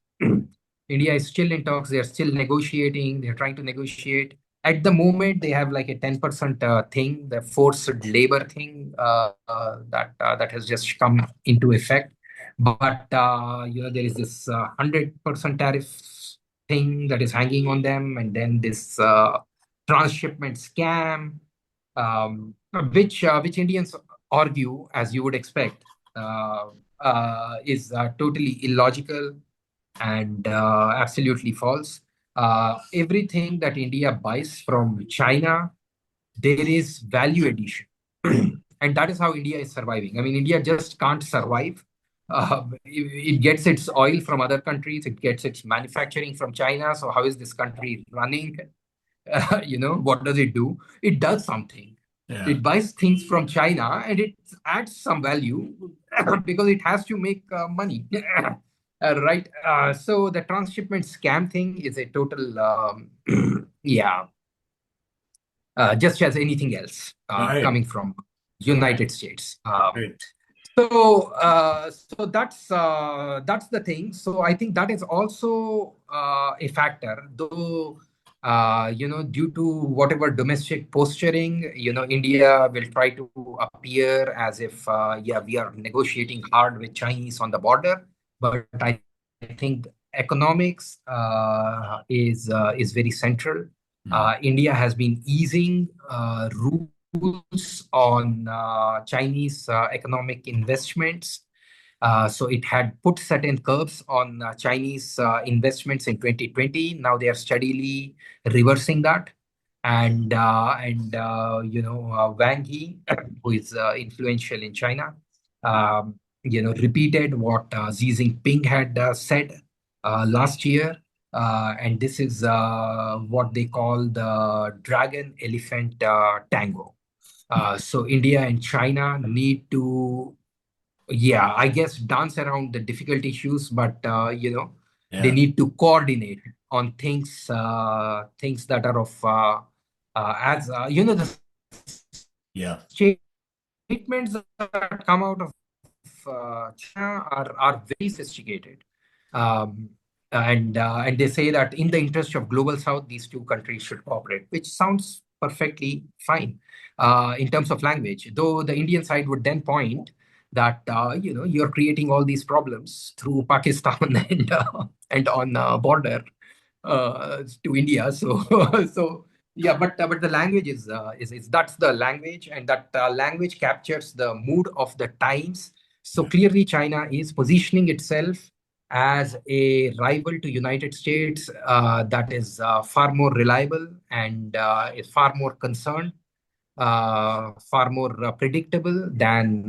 India is still in talks. They're still negotiating. They're trying to negotiate. At the moment, they have like a 10% thing, the forced labor thing that has just come into effect. But there is this 100% tariff thing that is hanging on them, and then this transshipment scam, which Indians argue, as you would expect, is totally illogical and absolutely false. Everything that India buys from China, there is value addition. And that is how India is surviving. I mean, India just can't survive. It gets its oil from other countries, it gets its manufacturing from China. So, how is this country running? What does it do? It does something. Yeah. It buys things from China and it adds some value because it has to make money. Right. So the transshipment scam thing is a total, yeah, just as anything else Right. coming from United States. Right. So that's the thing. So I think that is also a factor, though. Due to whatever domestic posturing, India will try to appear as if, yeah, we are negotiating hard with Chinese on the border. But I think economics is very central. India has been easing rules on Chinese economic investments. So it had put certain curbs on Chinese investments in 2020. Now they are steadily reversing that. Wang Yi, who is influential in China, repeated what Xi Jinping had said last year. And this is what they call the dragon elephant tango. So India and China need to, yeah, I guess dance around the difficult issues, but they need to coordinate on things that are of the Yeah. statements that come out of China are very sophisticated. And they say that in the interest of global South, these two countries should cooperate, which sounds perfectly fine in terms of language. Though the Indian side would then point that you're creating all these problems through Pakistan and on border to India. So so yeah, but the language is that's the language, and that language captures the mood of the times. So clearly, China is positioning itself as a rival to United States that is far more reliable and is far more concerned, far more predictable than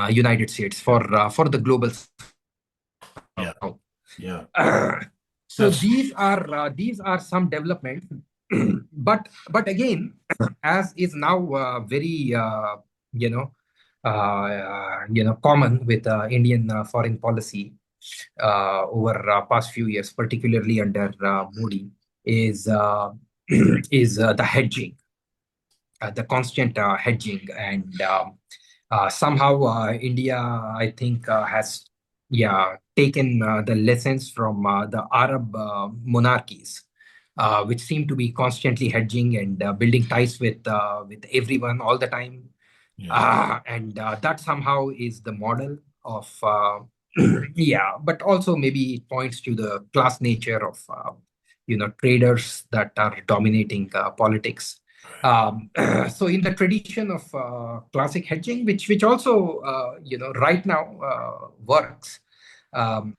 United States for the global Yeah. South. Yeah. So these are some developments, but again, as is now very common with Indian foreign policy over past few years, particularly under Modi, is is the hedging, the constant hedging, and somehow India, I think, has taken the lessons from the Arab monarchies, which seem to be constantly hedging and building ties with everyone all the time. And that somehow is the model of yeah, but also maybe it points to the class nature of traders that are dominating politics. So in the tradition of classic hedging, which also right now works. Um,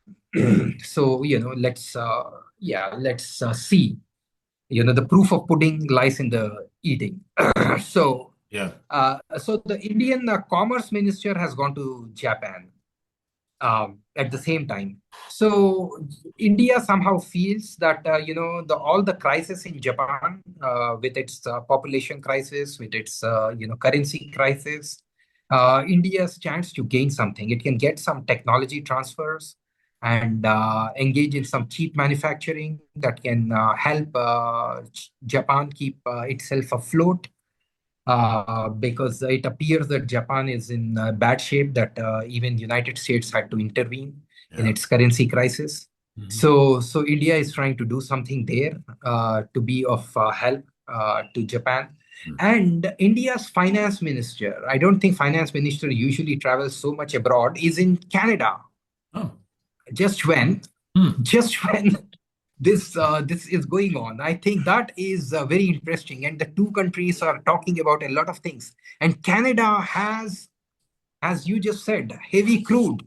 so let's see. The proof of pudding lies in the eating. So Yeah. so the Indian Commerce Minister has gone to Japan at the same time. So India somehow feels that the all the crisis in Japan, with its population crisis, with its currency crisis, India stands to gain something. It can get some technology transfers and engage in some cheap manufacturing that can help Japan keep itself afloat, because it appears that Japan is in bad shape, that even United States had to intervene in Yeah. its currency crisis. Mhm. So India is trying to do something there to be of help to Japan. Mm. And India's finance minister, I don't think finance minister usually travels so much abroad, is in Canada. Oh. Just when, Hmm. just when this is going on. I think that is very interesting, and the two countries are talking about a lot of things. And Canada has, as you just said, heavy crude,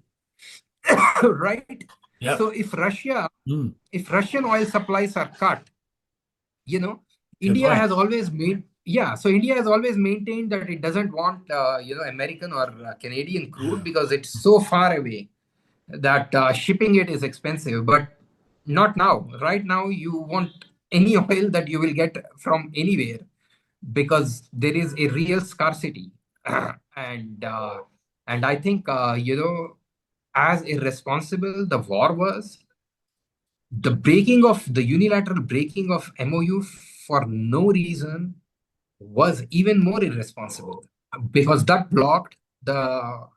right? Yeah. So Hmm. if Russian oil supplies are cut, you know, Good India point. has always made yeah. So India has always maintained that it doesn't want American or Canadian crude because it's so far away that shipping it is expensive. But not now. Right now, you want any oil that you will get from anywhere because there is a real scarcity. and and I think as irresponsible the war was, the unilateral breaking of MOU for no reason was even more irresponsible, because that blocked the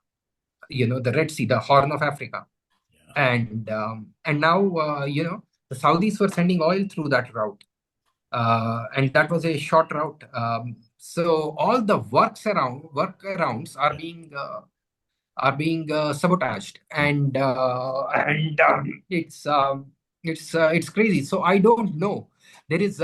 Red Sea, the Horn of Africa. Yeah. And now the Saudis were sending oil through that route, and that was a short route. So all the workarounds are being sabotaged, and it's crazy. So I don't know. There is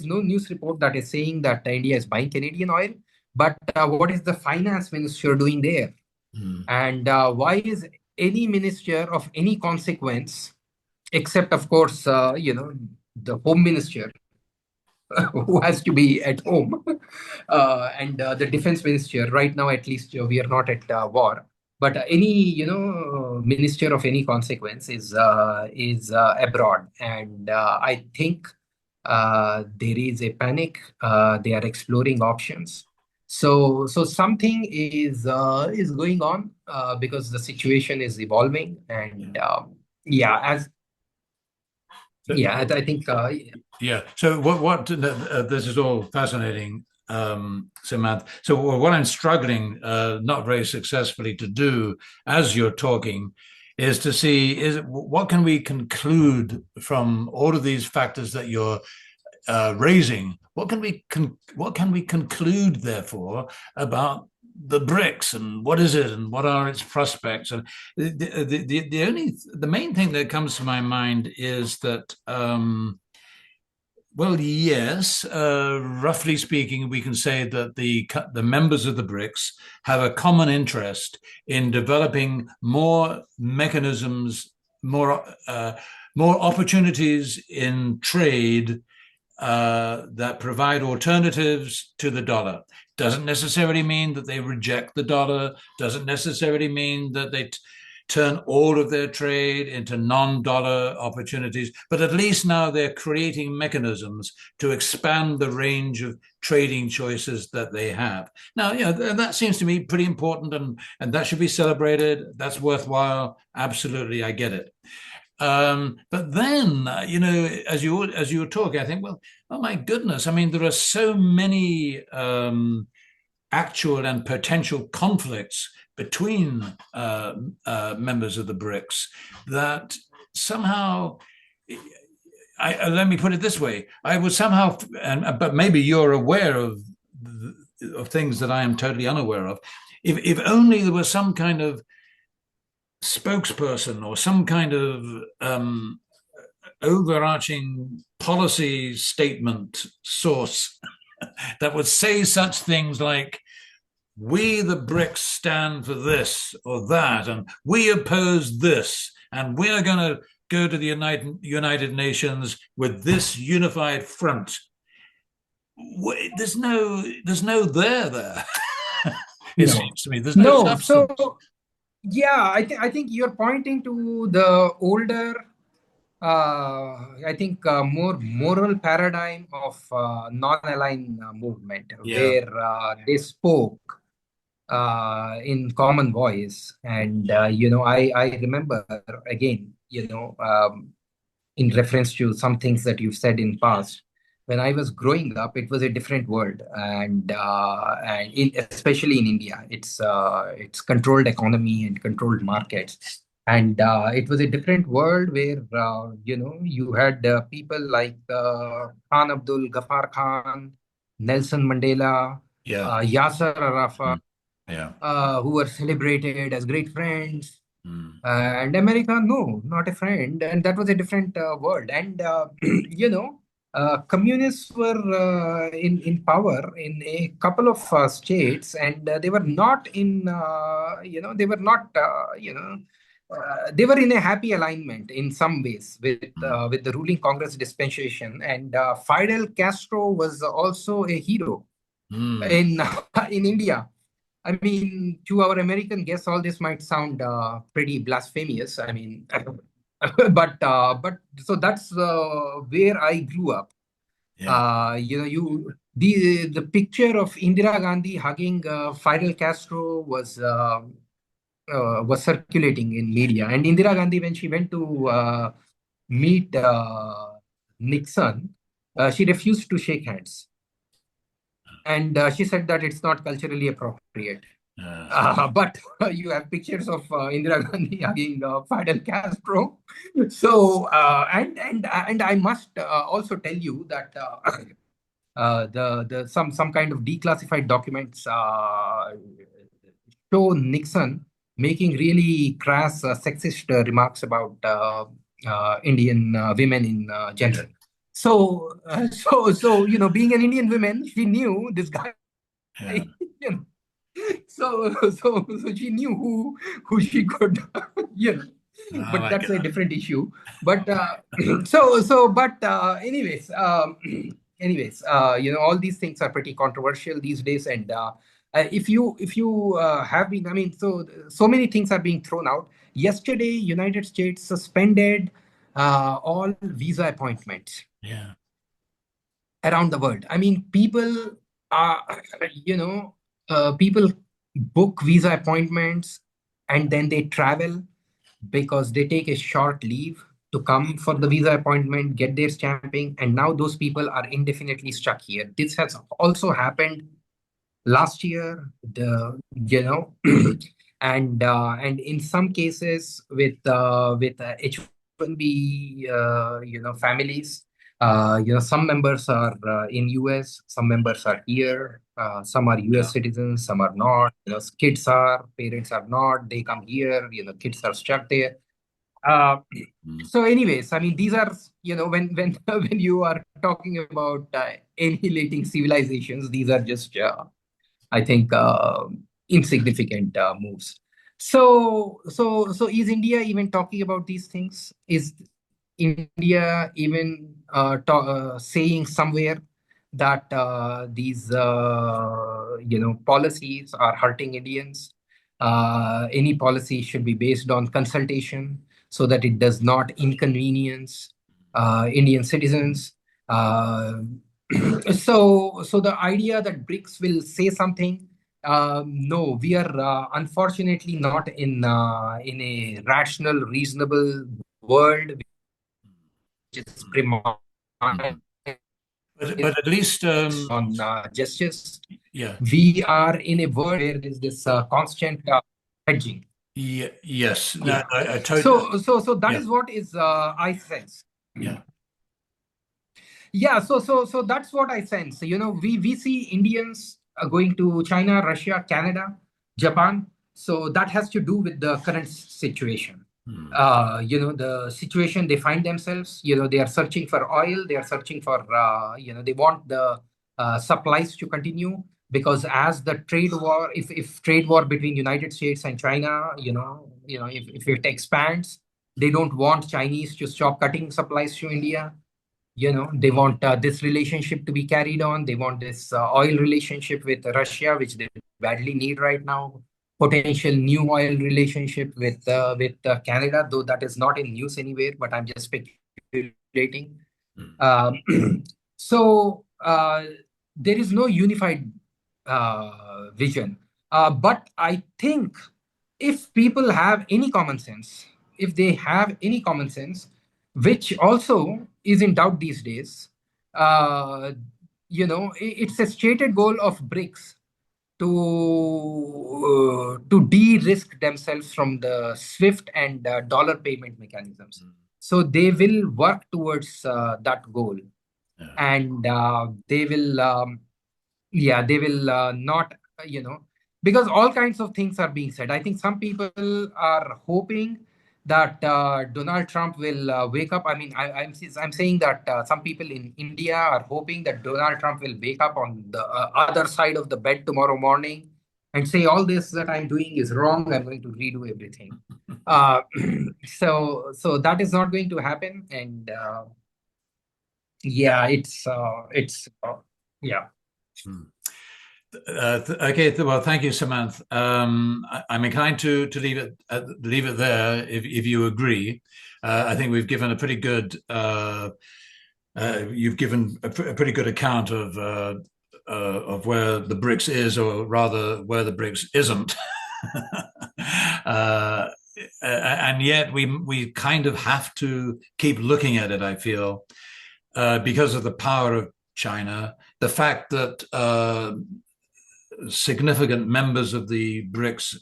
no news report that is saying that India is buying Canadian oil, but what is the finance minister doing there? Hmm. And why is any minister of any consequence, except of course the home minister, who has to be at home, and the defense minister. Right now, at least we are not at war. But any minister of any consequence is abroad, and I think there is a panic. They are exploring options. So something is going on because the situation is evolving, Yeah. and yeah, as So, yeah, I think yeah. So this is all fascinating, Samantha. So what I'm struggling, not very successfully, to do as you're talking, is to see is what can we conclude from all of these factors that you're raising. What can we conclude, therefore, about the BRICS and what is it and what are its prospects? And the main thing that comes to my mind is that well, yes, roughly speaking, we can say that the members of the BRICS have a common interest in developing more mechanisms, more opportunities in trade that provide alternatives to the dollar. Doesn't necessarily mean that they reject the dollar, doesn't necessarily mean that they turn all of their trade into non-dollar opportunities, but at least now they're creating mechanisms to expand the range of trading choices that they have. Now, that seems to me pretty important, and that should be celebrated. That's worthwhile. Absolutely, I get it. But then, as you were talking, I think, well, oh my goodness! I mean, there are so many actual and potential conflicts between members of the BRICS that somehow. Let me put it this way: I would somehow, but maybe you're aware of things that I am totally unaware of. If only there was some kind of spokesperson or some kind of overarching policy statement source that would say such things like, we the BRICS stand for this or that, and we oppose this, and we're going to go to the United Nations with this unified front. There's no there. It No, seems to me there's no no. substance. So yeah, I think you're pointing to the older, I think more moral paradigm of non-aligned movement, Yeah. where they spoke in common voice. And I remember again, in reference to some things that you've said in past. When I was growing up, it was a different world, especially in India, it's controlled economy and controlled markets, and it was a different world where you had people like Khan Abdul Ghaffar Khan, Nelson Mandela, Yeah. Yasser Arafat, Mm. Yeah. who were celebrated as great friends. Mm. And America, no, not a friend. And that was a different world. And, communists were in power in a couple of states, and they were not they were not, they were in a happy alignment in some ways Mm. with the ruling Congress dispensation. And Fidel Castro was also a hero Mm. in in India. I mean, to our American guests, all this might sound pretty blasphemous. I mean, but so that's where I grew up. Yeah. The picture of Indira Gandhi hugging Fidel Castro was circulating in media, and Indira Gandhi, when she went to meet Nixon, she refused to shake hands, and she said that it's not culturally appropriate. Yeah. But you have pictures of Indira Gandhi hugging Fidel Castro. So, and I must also tell you that the some kind of declassified documents show Nixon making really crass sexist remarks about Indian women in general. So being an Indian woman, she knew this guy. Yeah. You know, so she knew who she could, you know, Oh but my that's a God. different issue. But anyways, all these things are pretty controversial these days. And if you have been, I mean, so many things are being thrown out. Yesterday, United States suspended all visa appointments Yeah. around the world. I mean, uh, you know, people book visa appointments and then they travel because they take a short leave to come for the visa appointment, get their stamping, and now those people are indefinitely stuck here. This has also happened last year, and in some cases with H1B, families. Some members are in US, some members are here, some are Yeah. US citizens, some are not. Kids are, parents are not. They come here, kids are stuck there. Uh, Mm. so, anyways, I mean, these are, when when you are talking about annihilating civilizations, these are just I think insignificant moves. So is India even talking about these things? Is India even saying somewhere that these policies are hurting Indians? Any policy should be based on consultation so that it does not inconvenience Indian citizens. Uh, so the idea that BRICS will say something, no, we are unfortunately not in a rational, reasonable world which is Mm. premised Mhm. But at least, on justice. yeah. We are in a world where there's this constant hedging. Yes. No, Yeah. I totally. So that Yeah. is what is I sense. Yeah. Yeah, so that's what I sense. We see Indians going to China, Russia, Canada, Japan. So that has to do with the current situation. Mm. The situation they find themselves. They are searching for oil. They are searching for. They want the supplies to continue, because as the trade war, if trade war between United States and China, if it expands, they don't want Chinese to stop cutting supplies to India. They want this relationship to be carried on. They want this oil relationship with Russia, which they badly need right now. Potential new oil relationship with Canada, though that is not in news anywhere, but I'm just speculating. Um, so there is no unified vision. But I think if people have any common sense, if they have any common sense, which also is in doubt these days, uh, it's a stated goal of BRICS to de-risk themselves from the SWIFT and dollar payment mechanisms. So they will work towards that goal, Yeah. and they will yeah, they will not, because all kinds of things are being said. I think some people are hoping that Donald Trump will wake up. I mean, I'm saying that some people in India are hoping that Donald Trump will wake up on the other side of the bed tomorrow morning and say, all this that I'm doing is wrong. I'm going to redo everything. Uh, so that is not going to happen, and yeah, yeah. Hmm. Okay, well, thank you, Samantha. I'm inclined to leave it there if you agree. I think we've given a pretty good you've given a pretty good account of where the BRICS is, or rather where the BRICS isn't. uh, and yet we kind of have to keep looking at it, I feel, because of the power of China, the fact that significant members of the BRICS,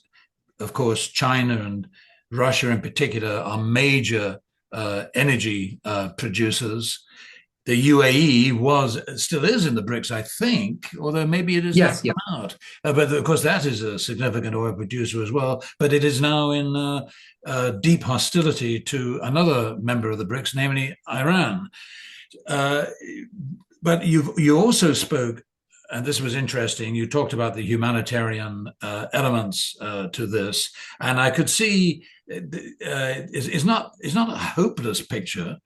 of course, China and Russia in particular, are major energy producers. The UAE still is in the BRICS, I think, although maybe it is now Yes, yeah. out. But of course, that is a significant oil producer as well. But it is now in deep hostility to another member of the BRICS, namely Iran. Uh, but you also spoke, and this was interesting. You talked about the humanitarian elements to this, and I could see it's not a hopeless picture.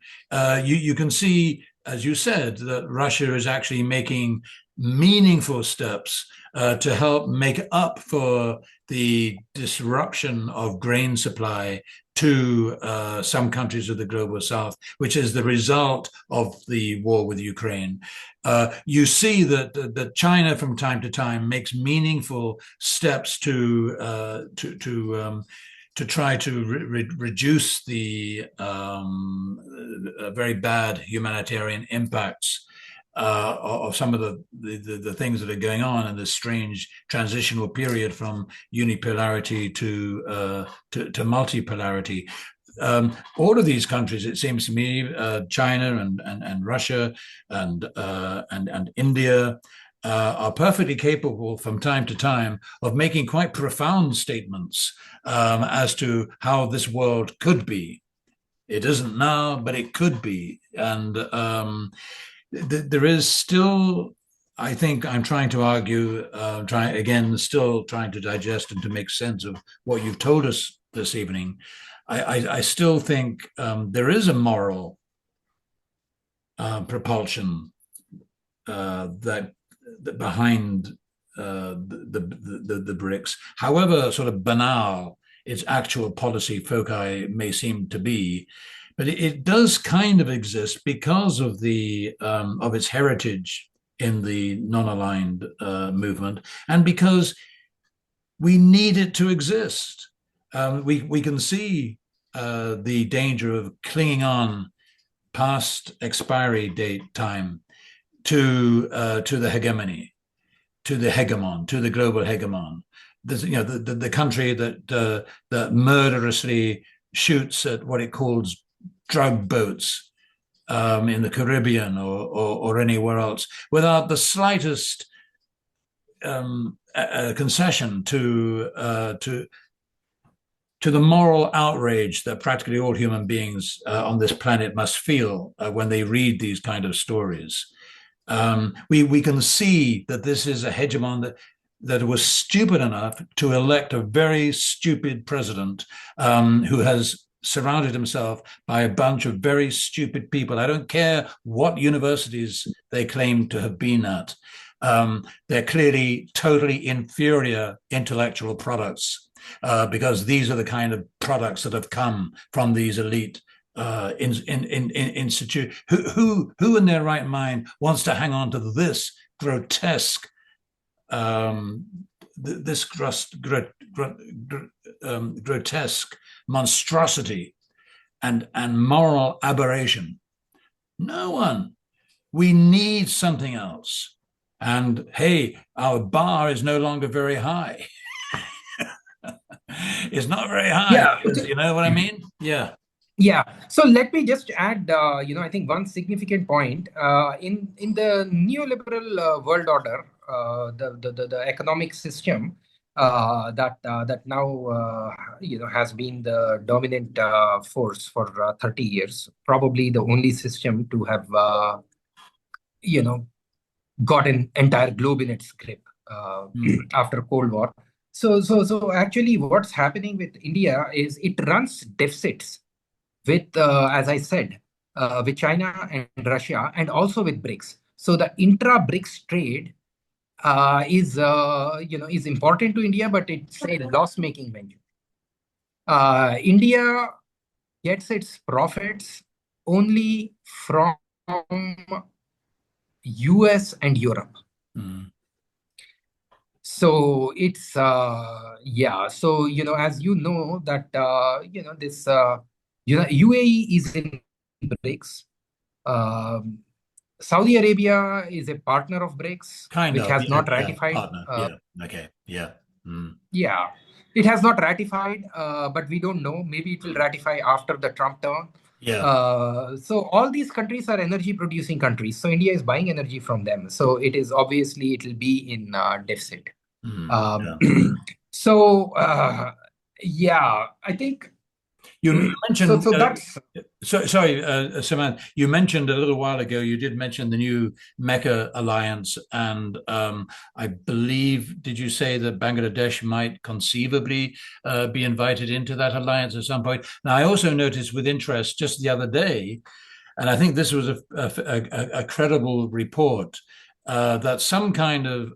You can see, as you said, that Russia is actually making meaningful steps to help make up for the disruption of grain supply to some countries of the global south, which is the result of the war with Ukraine. You see that China, from time to time, makes meaningful steps to try to reduce the very bad humanitarian impacts of some of the things that are going on in this strange transitional period from unipolarity to multipolarity. All of these countries, it seems to me, China and Russia and India, are perfectly capable from time to time of making quite profound statements as to how this world could be. It isn't now, but it could be. And there is still, I think I'm trying to argue, still trying to digest and to make sense of what you've told us this evening. I still think there is a moral propulsion that behind the BRICS, however sort of banal its actual policy foci may seem to be, but it does kind of exist because of of its heritage in the non-aligned movement, and because we need it to exist. We can see the danger of clinging on past expiry date time to the hegemony, to the hegemon, to the global hegemon. The country that murderously shoots at what it calls drug boats in the Caribbean or anywhere else without the slightest concession to the moral outrage that practically all human beings on this planet must feel when they read these kind of stories. We can see that this is a hegemon that was stupid enough to elect a very stupid president who has surrounded himself by a bunch of very stupid people. I don't care what universities they claim to have been at. They're clearly totally inferior intellectual products because these are the kind of products that have come from these elite institute. Who in their right mind wants to hang on to this grotesque this grotesque monstrosity and moral aberration? No one. We need something else. And hey, our bar is no longer very high. It's not very high. Yeah. You know what I mean? Yeah. Yeah. So let me just add, I think one significant point in the neoliberal world order, the economic system that now has been the dominant force for 30 years, probably the only system to have you know got an entire globe in its grip after Cold War. So actually, what's happening with India is it runs deficits with, as I said, with China and Russia, and also with BRICS. So the intra-BRICS trade is important to India, but it's a loss-making venture. India gets its profits only from US and Europe. Mm. So it's yeah. So as you know that this UAE is in BRICS. Saudi Arabia is a partner of BRICS, Kind which of, has yeah, not yeah, ratified. partner, yeah, okay, yeah, Yeah, it has not ratified, but we don't know. Maybe it will ratify after the Trump term. yeah, So all these countries are energy producing countries. So India is buying energy from them. So it is obviously it will be in deficit. Um, yeah. so yeah, I think You so. mentioned, So that's sorry, Samantha, you mentioned a little while ago, you did mention the new Mecca alliance. And I believe, did you say that Bangladesh might conceivably be invited into that alliance at some point? Now, I also noticed with interest just the other day, and I think this was a credible report, that some kind of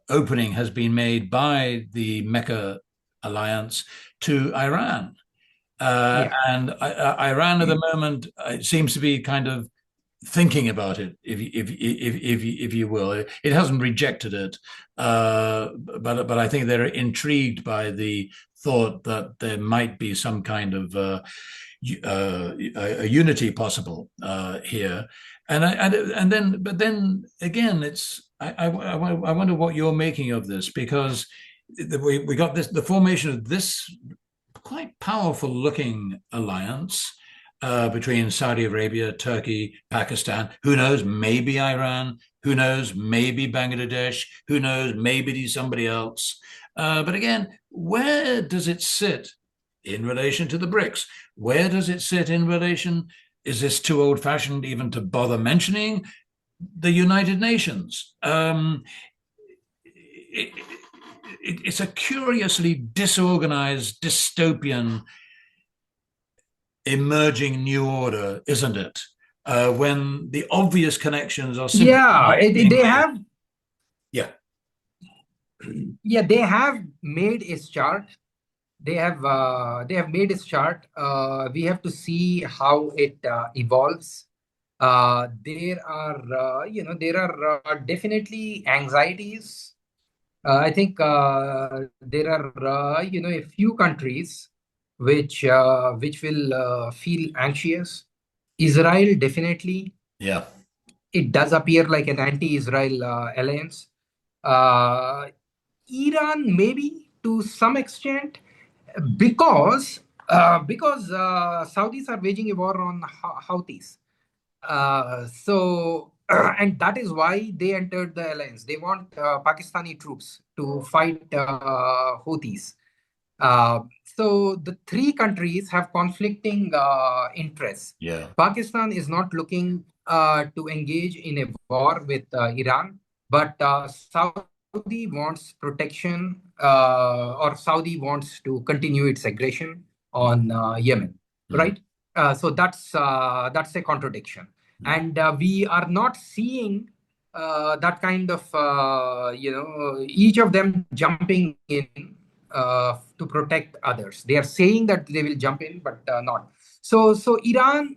opening has been made by the Mecca alliance to Iran. yeah. And Iran at the moment it seems to be kind of thinking about it, if you will. It hasn't rejected it, but I think they're intrigued by the thought that there might be some kind of a unity possible here. But then again, I wonder what you're making of this, because we got the formation of this quite powerful looking alliance between Saudi Arabia, Turkey, Pakistan. Who knows? Maybe Iran. Who knows? Maybe Bangladesh. Who knows? Maybe somebody else. But again, where does it sit in relation to the BRICS? Where does it sit in relation? Is this too old fashioned even to bother mentioning the United Nations? It's a curiously disorganized, dystopian, emerging new order, isn't it? When the obvious connections are simply Yeah, not being they made. have. Yeah, Yeah, they have made a chart. They have made a chart. We have to see how it evolves. There are definitely anxieties. I think there are a few countries which will feel anxious. Israel definitely. yeah, It does appear like an anti-Israel alliance. Uh, Iran maybe to some extent because Saudis are waging a war on Houthis. So and that is why they entered the alliance. They want Pakistani troops to fight Houthis. So the three countries have conflicting interests. Yeah. Pakistan is not looking to engage in a war with Iran, but Saudi wants protection, or Saudi wants to continue its aggression on Yemen, Mm. right? So that's a contradiction, Mm. and we are not seeing that kind of each of them jumping in to protect others. They are saying that they will jump in, but not. So Iran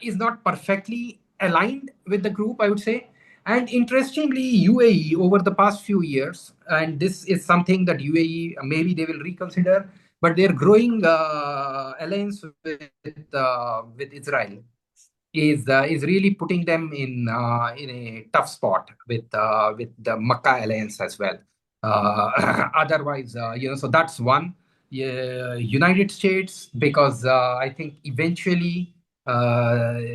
is not perfectly aligned with the group, I would say. And interestingly, UAE over the past few years, and this is something that UAE maybe they will reconsider, but their growing alliance with Israel is really putting them in a tough spot with the Makkah alliance as well. Otherwise, so that's one. Yeah, United States, because I think eventually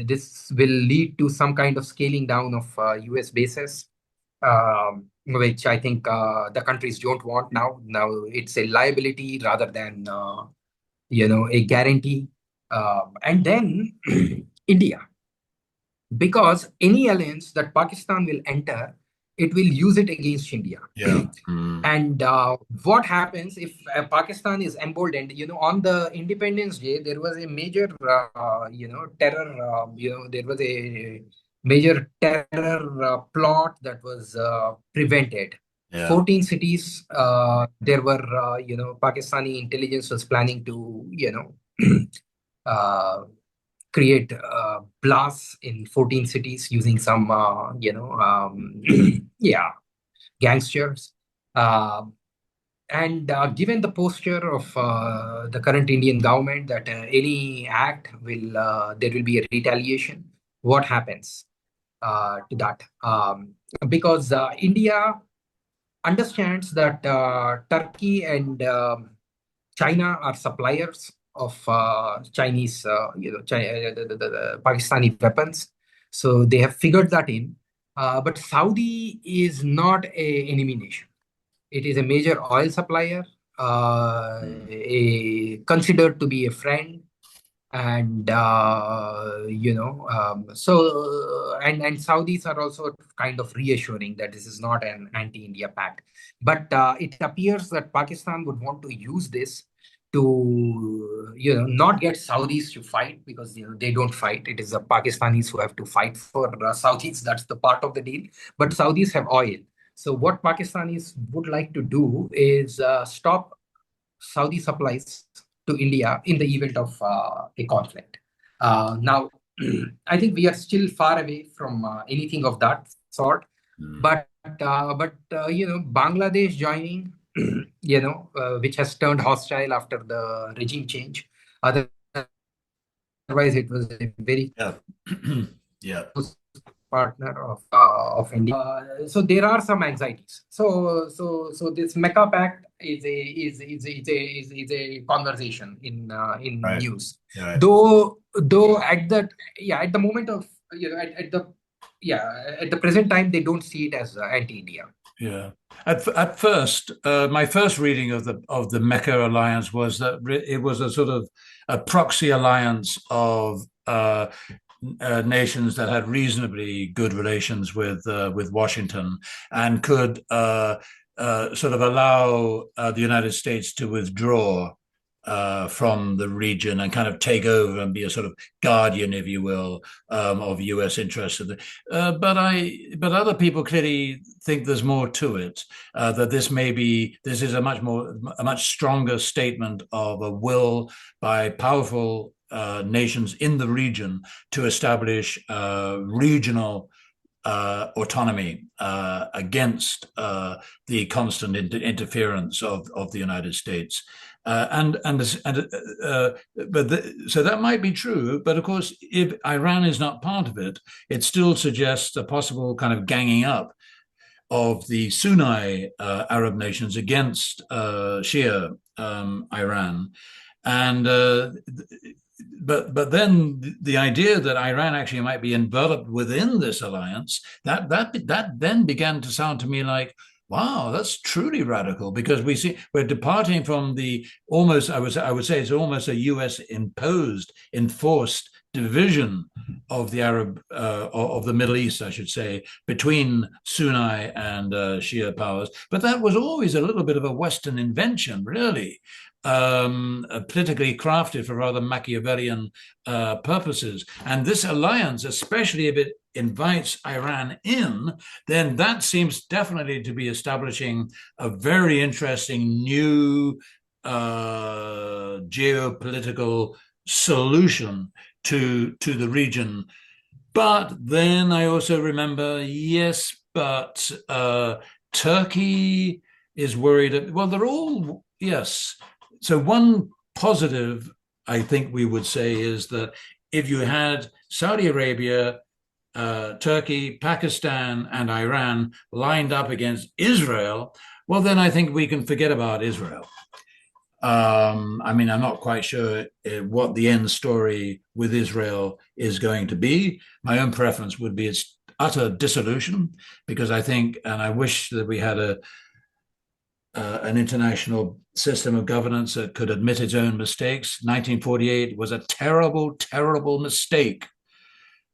this will lead to some kind of scaling down of US bases, which I think the countries don't want now. Now it's a liability rather than a guarantee. And then India, because any alliance that Pakistan will enter, it will use it against India. Yeah. Mm. And what happens if Pakistan is emboldened? On the Independence Day, there was a major, terror. There was a major terror plot that was prevented. Yeah. 14 cities. There were, Pakistani intelligence was planning to, uh, create blasts in 14 cities using some, yeah, gangsters. Uh, and given the posture of the current Indian government that any act there will be a retaliation, what happens to that? Because India understands that Turkey and China are suppliers of Chinese, the Pakistani weapons. So they have figured that in. But Saudi is not a enemy nation. It is a major oil supplier, Mm. considered to be a friend, and and Saudis are also kind of reassuring that this is not an anti-India pact. But it appears that Pakistan would want to use this to not get Saudis to fight, because they don't fight. It is the Pakistanis who have to fight for Saudis. That's the part of the deal. But Saudis have oil. So what Pakistanis would like to do is stop Saudi supplies to India in the event of a conflict. Now, I think we are still far away from anything of that sort. Mm. But Bangladesh joining, which has turned hostile after the regime change. Otherwise, it was a very Yeah. Yeah. close partner of India. So there are some anxieties. So this Mecca Pact is a conversation in Right. news. Right. Though at the moment of at the present time they don't see it as anti-India. Yeah. At first, my first reading of the Mecca alliance was that it was a sort of a proxy alliance of nations that had reasonably good relations with Washington and could sort of allow the United States to withdraw from the region and kind of take over and be a sort of guardian, if you will, of U.S. interests. But other people clearly think there's more to it. That this is a much stronger statement of a will by powerful nations in the region to establish regional autonomy against the constant interference of the United States. So that might be true, but of course, if Iran is not part of it, it still suggests a possible kind of ganging up of the Sunni Arab nations against Shia Iran, and but then the idea that Iran actually might be enveloped within this alliance that then began to sound to me like, Wow, that's truly radical because we see we're departing from the almost, I would say it's almost a US imposed, enforced division of the Arab of the Middle East, I should say, between Sunni and Shia powers. But that was always a little bit of a Western invention, really, politically crafted for rather Machiavellian purposes. And this alliance, especially if it invites Iran in, then that seems definitely to be establishing a very interesting new geopolitical solution to the region. But then I also remember, yes, but Turkey is worried. Well, they're all, yes. So one positive, I think we would say, is that if you had Saudi Arabia, Turkey, Pakistan, and Iran lined up against Israel, well, then I think we can forget about Israel. I mean, I'm not quite sure what the end story with Israel is going to be. My own preference would be its utter dissolution, because I think, and I wish that we had an international system of governance that could admit its own mistakes. 1948 was a terrible, terrible mistake,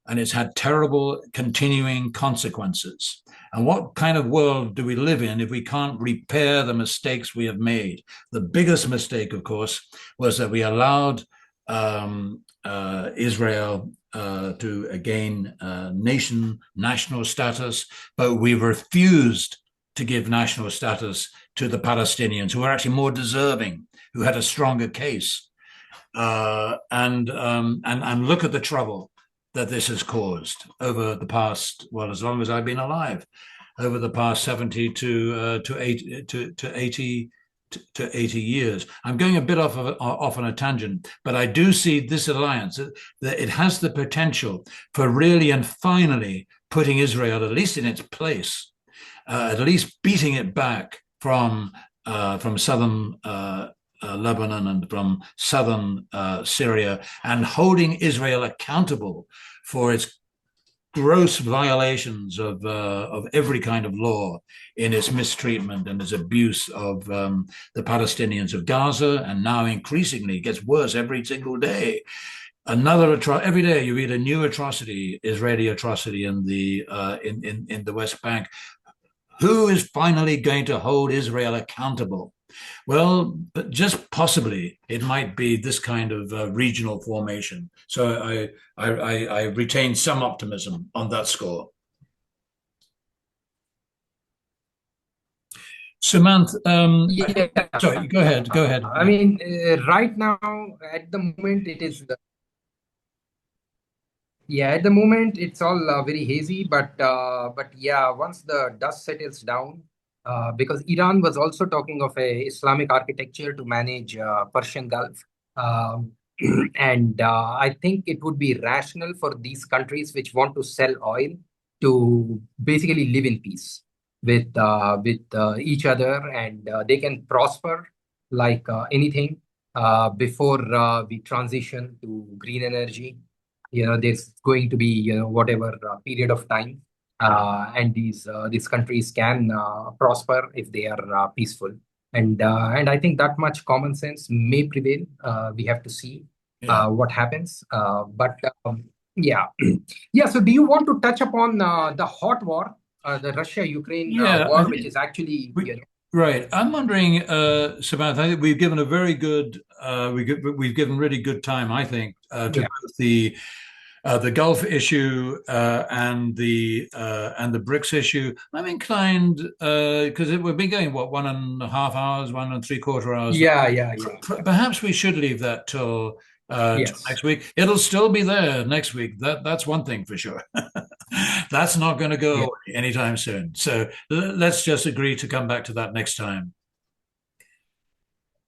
and it's had terrible continuing consequences. And what kind of world do we live in if we can't repair the mistakes we have made? The biggest mistake, of course, was that we allowed Israel to gain national status, but we refused to give national status to the Palestinians, who were actually more deserving, who had a stronger case. And look at the trouble that this has caused over the past, well, as long as I've been alive, over the past 70 to 80 years. I'm going a bit off on a tangent, but I do see this alliance that it has the potential for really and finally putting Israel at least in its place, at least beating it back from southern Lebanon and from southern Syria, and holding Israel accountable for its gross violations of every kind of law in its mistreatment and its abuse of the Palestinians of Gaza, and now increasingly gets worse every single day. Every day you read a new atrocity, Israeli atrocity in the West Bank. Who is finally going to hold Israel accountable? Well, but just possibly it might be this kind of regional formation. So I retain some optimism on that score. Sumant, Yeah, sorry, go ahead, go ahead. I mean, right now, at the moment, it is yeah, at the moment it's all very hazy, but yeah, once the dust settles down, because Iran was also talking of a Islamic architecture to manage Persian Gulf, um, and I think it would be rational for these countries which want to sell oil to basically live in peace with each other, and they can prosper like anything before we transition to green energy. There's going to be whatever period of time, and these countries can prosper if they are peaceful, and I think that much common sense may prevail. We have to see Yeah, what happens, but yeah. Yeah, so do you want to touch upon the hot war, the Russia-Ukraine yeah. war, which is actually We, right. I'm wondering, Samantha. I think we've given a very good, we've given really good time, I think, to yeah, both the Gulf issue and the BRICS issue. I'm inclined because we've been going what 1.5 hours, 1.75 hours. yeah. Perhaps we should leave that till Yes. next week. It'll still be there next week. That's one thing for sure. That's not going to go Yeah. away anytime soon. So let's just agree to come back to that next time.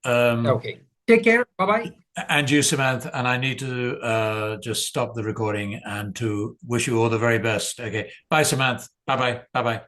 Um, Okay. Take care. Bye bye. and you, Samantha, and I need to just stop the recording and to wish you all the very best. Okay. Bye, Samantha. Bye bye. Bye bye.